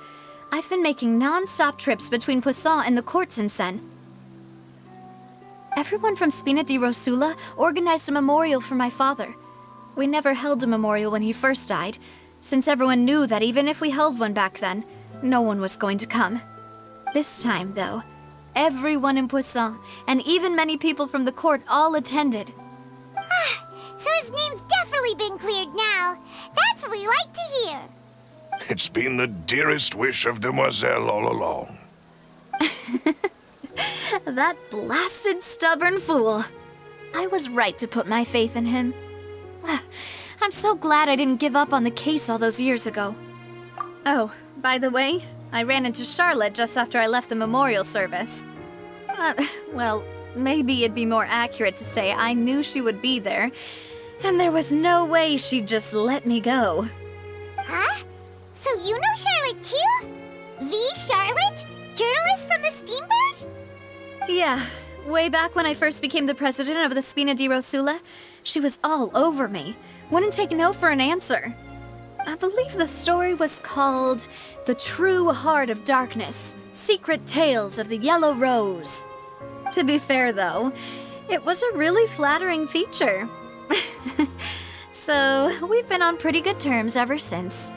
I've been making non-stop trips between Poisson and the courts in Sen. Everyone from Spina di Rosula organized a memorial for my father. We never held a memorial when he first died, since everyone knew that even if we held one back then, no one was going to come. This time, though, everyone in Poisson, and even many people from the court, all attended. So his name's definitely been cleared now. That's what we like to hear. It's been the dearest wish of Demoiselle all along. That blasted stubborn fool. I was right to put my faith in him. I'm so glad I didn't give up on the case all those years ago. Oh, by the way, I ran into Charlotte just after I left the memorial service. Well, maybe it'd be more accurate to say I knew she would be there, and there was no way she'd just let me go. Huh? So you know Charlotte too? The Charlotte? Journalist from the Steambird? Yeah, way back when I first became the president of the Spina di Rosula, she was all over me. Wouldn't take no for an answer. I believe the story was called The True Heart of Darkness, Secret Tales of the Yellow Rose. To be fair, though, it was a really flattering feature. So, we've been on pretty good terms ever since.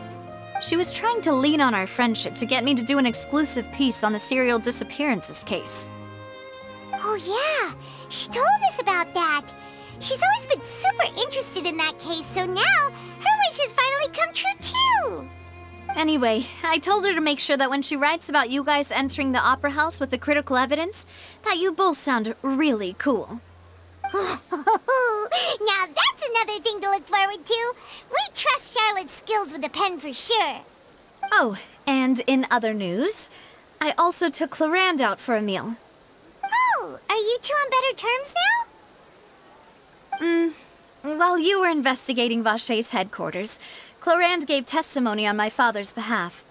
She was trying to lean on our friendship to get me to do an exclusive piece on the serial disappearances case. Oh yeah, she told us about that. She's always been super interested in that case, so now her wish has finally come true too. Anyway, I told her to make sure that when she writes about you guys entering the opera house with the critical evidence, that you both sound really cool. Now that's another thing to look forward to. We trust Charlotte's skills with a pen for sure. Oh, and in other news, I also took Clarande out for a meal. Oh, are you two on better terms now? While you were investigating Vacher's headquarters, Clarande gave testimony on my father's behalf.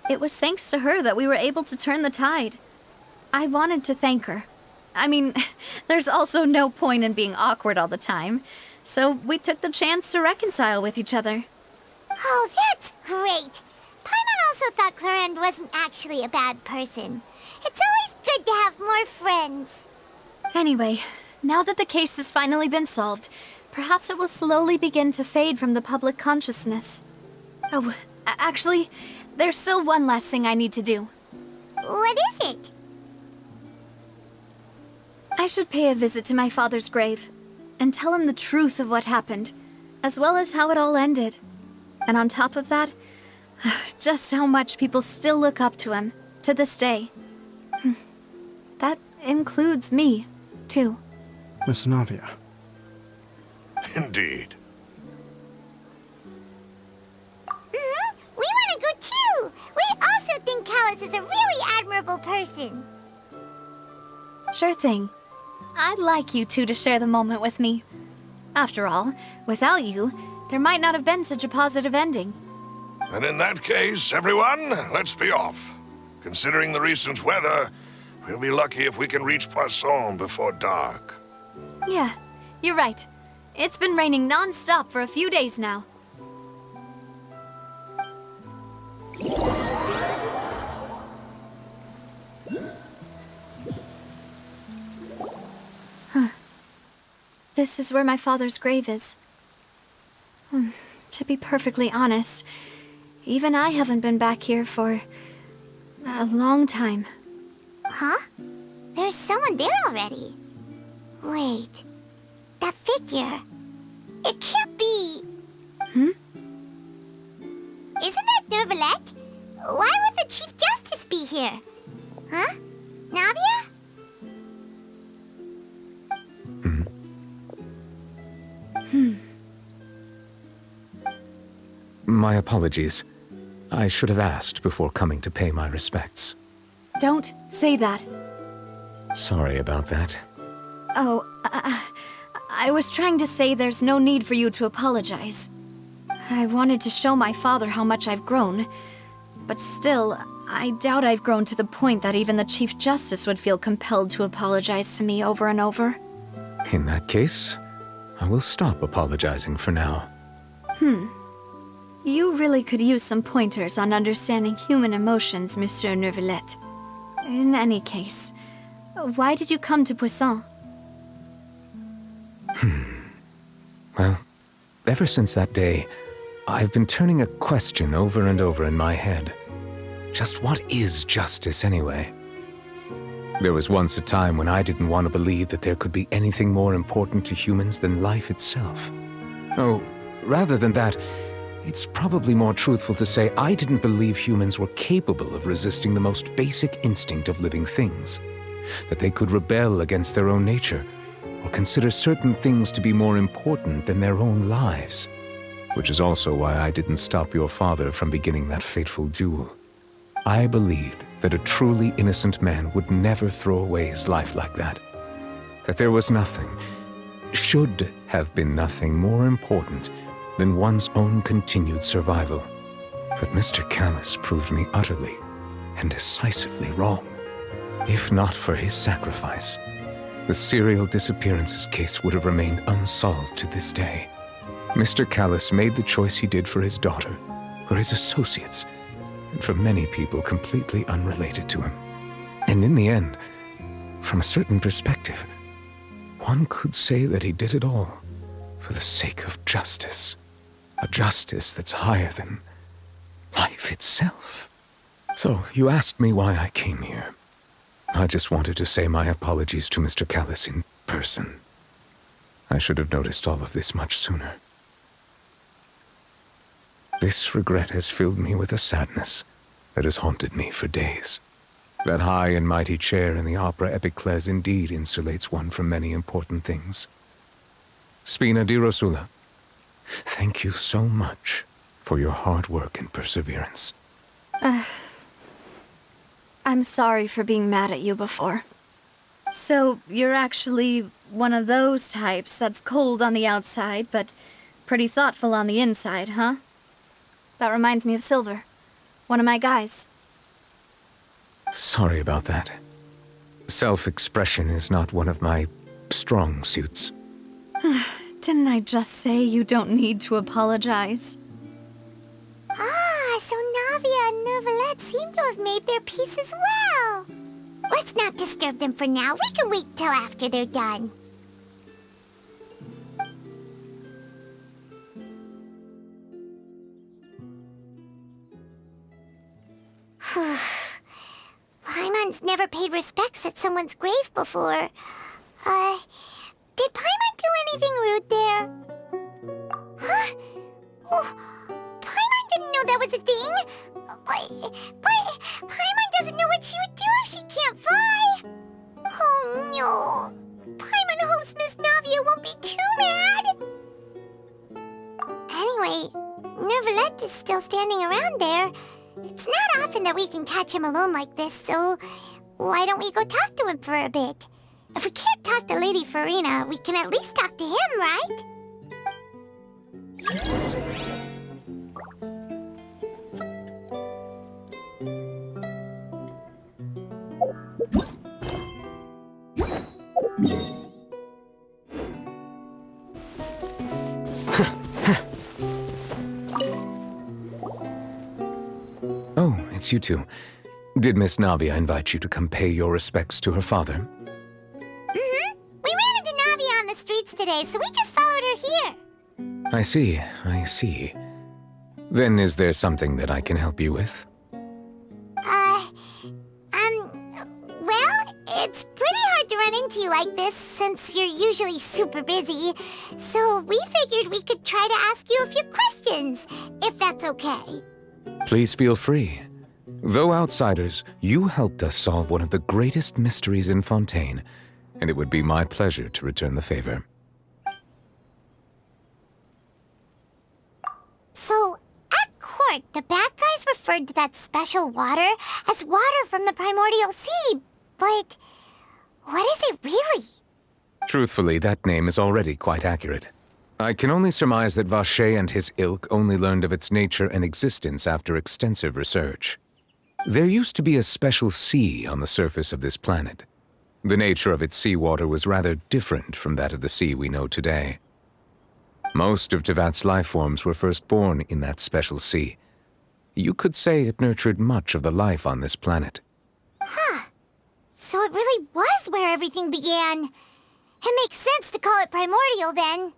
It was thanks to her that we were able to turn the tide. I wanted to thank her. I mean, there's also no point in being awkward all the time, so we took the chance to reconcile with each other. Oh, that's great. Paimon also thought Clarande wasn't actually a bad person. It's always good to have more friends. Anyway, now that the case has finally been solved, perhaps it will slowly begin to fade from the public consciousness. Oh, actually, there's still one last thing I need to do. What is it? I should pay a visit to my father's grave and tell him the truth of what happened, as well as how it all ended. And on top of that, just how much people still look up to him to this day. That includes me, too. Miss Navia. Indeed. We want to go too! We also think Callus is a really admirable person. Sure thing. I'd like you two to share the moment with me. After all, without you, there might not have been such a positive ending. And in that case, everyone, let's be off. Considering the recent weather, we'll be lucky if we can reach Poisson before dark. Yeah, you're right. It's been raining non-stop for a few days now. This is where my father's grave is. To be perfectly honest, even I haven't been back here for a long time. Huh? There's someone there already. Wait, That figure. It can't be... Hmm? Isn't that Neuvillette? Why would the Chief Justice be here? Huh? Navia? My apologies. I should have asked before coming to pay my respects. Don't say that. Sorry about that. Oh, I was trying to say there's no need for you to apologize. I wanted to show my father how much I've grown. But still, I doubt I've grown to the point that even the Chief Justice would feel compelled to apologize to me over and over. In that case, I will stop apologizing for now. You really could use some pointers on understanding human emotions, Monsieur Neuvillette. In any case, why did you come to Poisson? Well, ever since that day, I've been turning a question over and over in my head. Just what is justice anyway? There was once a time when I didn't want to believe that there could be anything more important to humans than life itself. Oh, rather than that, it's probably more truthful to say I didn't believe humans were capable of resisting the most basic instinct of living things. That they could rebel against their own nature, or consider certain things to be more important than their own lives. Which is also why I didn't stop your father from beginning that fateful duel. I believed that a truly innocent man would never throw away his life like that. That there was nothing, should have been nothing more important than one's own continued survival. But Mr. Callus proved me utterly and decisively wrong. If not for his sacrifice, the serial disappearances case would have remained unsolved to this day. Mr. Callus made the choice he did for his daughter, for his associates, and for many people completely unrelated to him. And in the end, from a certain perspective, one could say that he did it all for the sake of justice. A justice that's higher than life itself. So, you asked me why I came here. I just wanted to say my apologies to Mr. Callus in person. I should have noticed all of this much sooner. This regret has filled me with a sadness that has haunted me for days. That high and mighty chair in the Opera Epiclese indeed insulates one from many important things. Spina di Rosula, thank you so much for your hard work and perseverance. I'm sorry for being mad at you before. So, you're actually one of those types that's cold on the outside, but pretty thoughtful on the inside, huh? That reminds me of Silver, one of my guys. Sorry about that. Self-expression is not one of my strong suits. Didn't I just say you don't need to apologize? Ah, so Navia and Neuvillette seem to have made their peace as well. Let's not disturb them for now. We can wait till after they're done. Paimon's never paid respects at someone's grave before. Did Paimon do anything rude there? Huh? Oh, Paimon didn't know that was a thing. But Paimon doesn't know what she would do if she can't fly. Oh no. Paimon hopes Miss Navia won't be too mad. Anyway, Neuvillette is still standing around there. It's not often that we can catch him alone like this, so why don't we go talk to him for a bit? If we can't talk to Lady Farina, we can at least talk to him, right? Oh, it's you two. Did Miss Navia invite you to come pay your respects to her father? We ran into Navia on the streets today, so we just followed her here. I see. Then is there something that I can help you with? Well, it's pretty hard to run into you you like this since you're usually super busy. So we figured we could try to ask you a few questions, if that's okay. Please feel free. Though outsiders, you helped us solve one of the greatest mysteries in Fontaine, and it would be my pleasure to return the favor. So, at court, the bad guys referred to that special water as water from the primordial sea, but what is it really? Truthfully, that name is already quite accurate. I can only surmise that Vacher and his ilk only learned of its nature and existence after extensive research. There used to be a special sea on the surface of this planet. The nature of its seawater was rather different from that of the sea we know today. Most of Tevat's life forms were first born in that special sea. You could say it nurtured much of the life on this planet. Huh. So it really was where everything began. It makes sense to call it primordial then.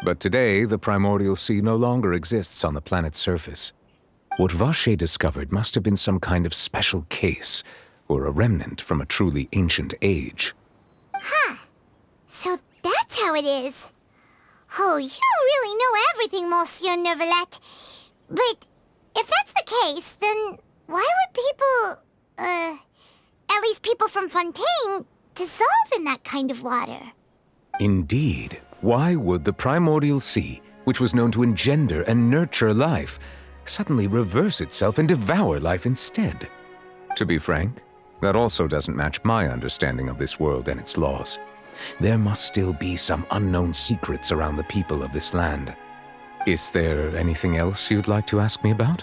But today, the primordial sea no longer exists on the planet's surface. What Vacher discovered must have been some kind of special case, or a remnant from a truly ancient age. Huh. So that's how it is. Oh, you really know everything, Monsieur Neuvillette. But if that's the case, then why would people, at least people from Fontaine, dissolve in that kind of water? Indeed. Why would the primordial sea, which was known to engender and nurture life, suddenly reverse itself and devour life instead? To be frank, that also doesn't match my understanding of this world and its laws. There must still be some unknown secrets around the people of this land. Is there anything else you'd like to ask me about?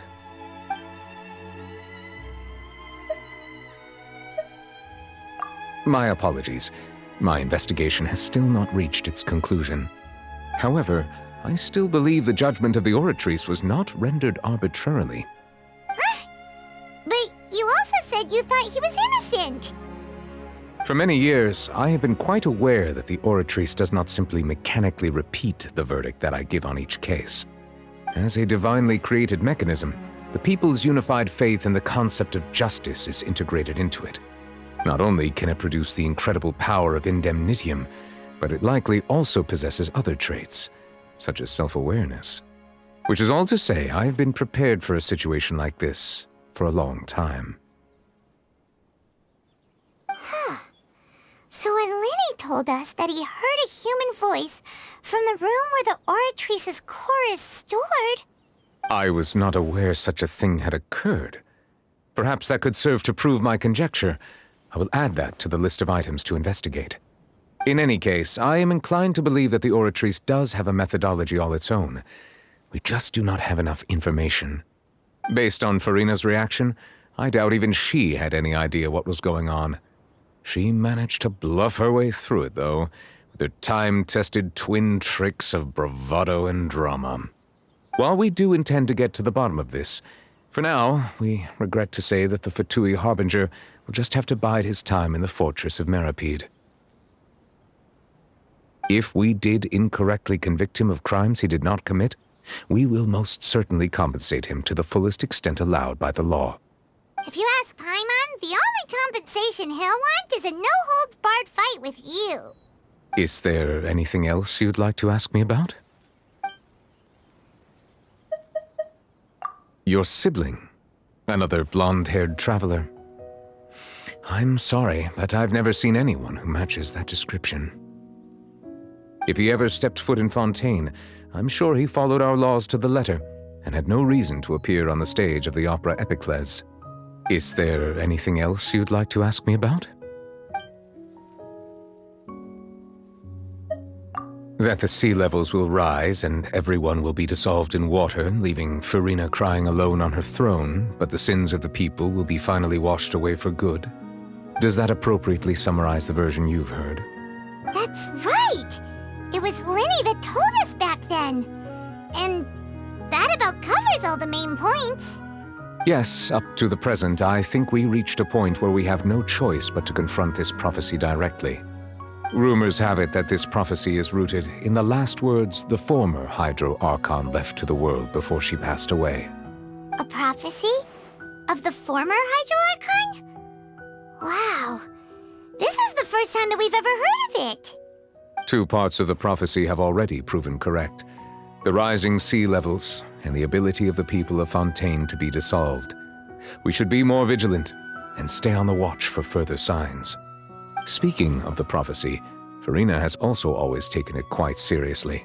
My apologies. My investigation has still not reached its conclusion. However, I still believe the judgment of the Oratrice was not rendered arbitrarily. Huh? But you also said you thought he was innocent! For many years, I have been quite aware that the Oratrice does not simply mechanically repeat the verdict that I give on each case. As a divinely created mechanism, the people's unified faith in the concept of justice is integrated into it. Not only can it produce the incredible power of indemnitium, but it likely also possesses other traits, such as self-awareness. Which is all to say, I have been prepared for a situation like this for a long time. Huh. So when Lenny told us that he heard a human voice from the room where the Oratrice's core is stored... I was not aware such a thing had occurred. Perhaps that could serve to prove my conjecture. I will add that to the list of items to investigate. In any case, I am inclined to believe that the Oratrice does have a methodology all its own. We just do not have enough information. Based on Farina's reaction, I doubt even she had any idea what was going on. She managed to bluff her way through it, though, with her time-tested twin tricks of bravado and drama. While we do intend to get to the bottom of this, for now, we regret to say that the Fatui Harbinger will just have to bide his time in the fortress of Meripede. If we did incorrectly convict him of crimes he did not commit, we will most certainly compensate him to the fullest extent allowed by the law. If you ask Paimon, the only compensation he'll want is a no-holds-barred fight with you. Is there anything else you'd like to ask me about? Your sibling, another blonde-haired traveler. I'm sorry, but I've never seen anyone who matches that description. If he ever stepped foot in Fontaine, I'm sure he followed our laws to the letter and had no reason to appear on the stage of the opera Epiclese. Is there anything else you'd like to ask me about? That the sea levels will rise and everyone will be dissolved in water, leaving Farina crying alone on her throne, but the sins of the people will be finally washed away for good. Does that appropriately summarize the version you've heard? That's right! It was Lenny that told us back then. And that about covers all the main points. Yes, up to the present, I think we reached a point where we have no choice but to confront this prophecy directly. Rumors have it that this prophecy is rooted in the last words the former Hydro Archon left to the world before she passed away. A prophecy? Of the former Hydro Archon? Wow. This is the first time that we've ever heard of it. 2 parts of the prophecy have already proven correct. The rising sea levels and the ability of the people of Fontaine to be dissolved. We should be more vigilant and stay on the watch for further signs. Speaking of the prophecy, Farina has also always taken it quite seriously.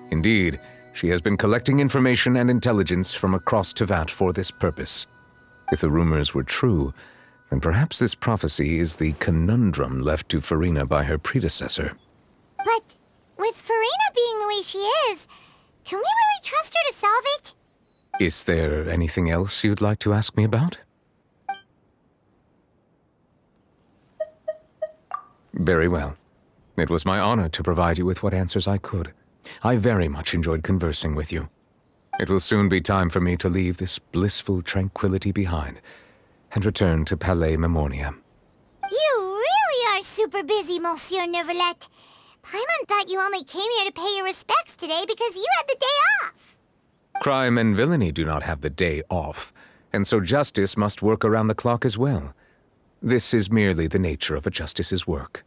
Indeed, she has been collecting information and intelligence from across Tevat for this purpose. If the rumors were true, then perhaps this prophecy is the conundrum left to Farina by her predecessor. But with Farina being the way she is, can we really trust her to solve it? Is there anything else you'd like to ask me about? Very well. It was my honor to provide you with what answers I could. I very much enjoyed conversing with you. It will soon be time for me to leave this blissful tranquility behind and return to Palais Memornia. You really are super busy, Monsieur Neuvillette. Paimon thought you only came here to pay your respects today because you had the day off. Crime and villainy do not have the day off, and so justice must work around the clock as well. This is merely the nature of a justice's work.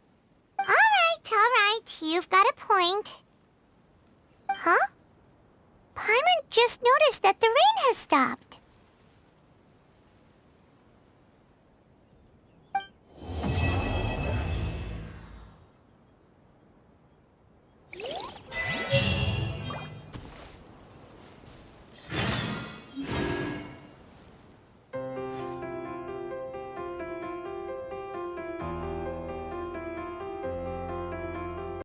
All right. You've got a point. Huh? Paimon just noticed that the rain has stopped.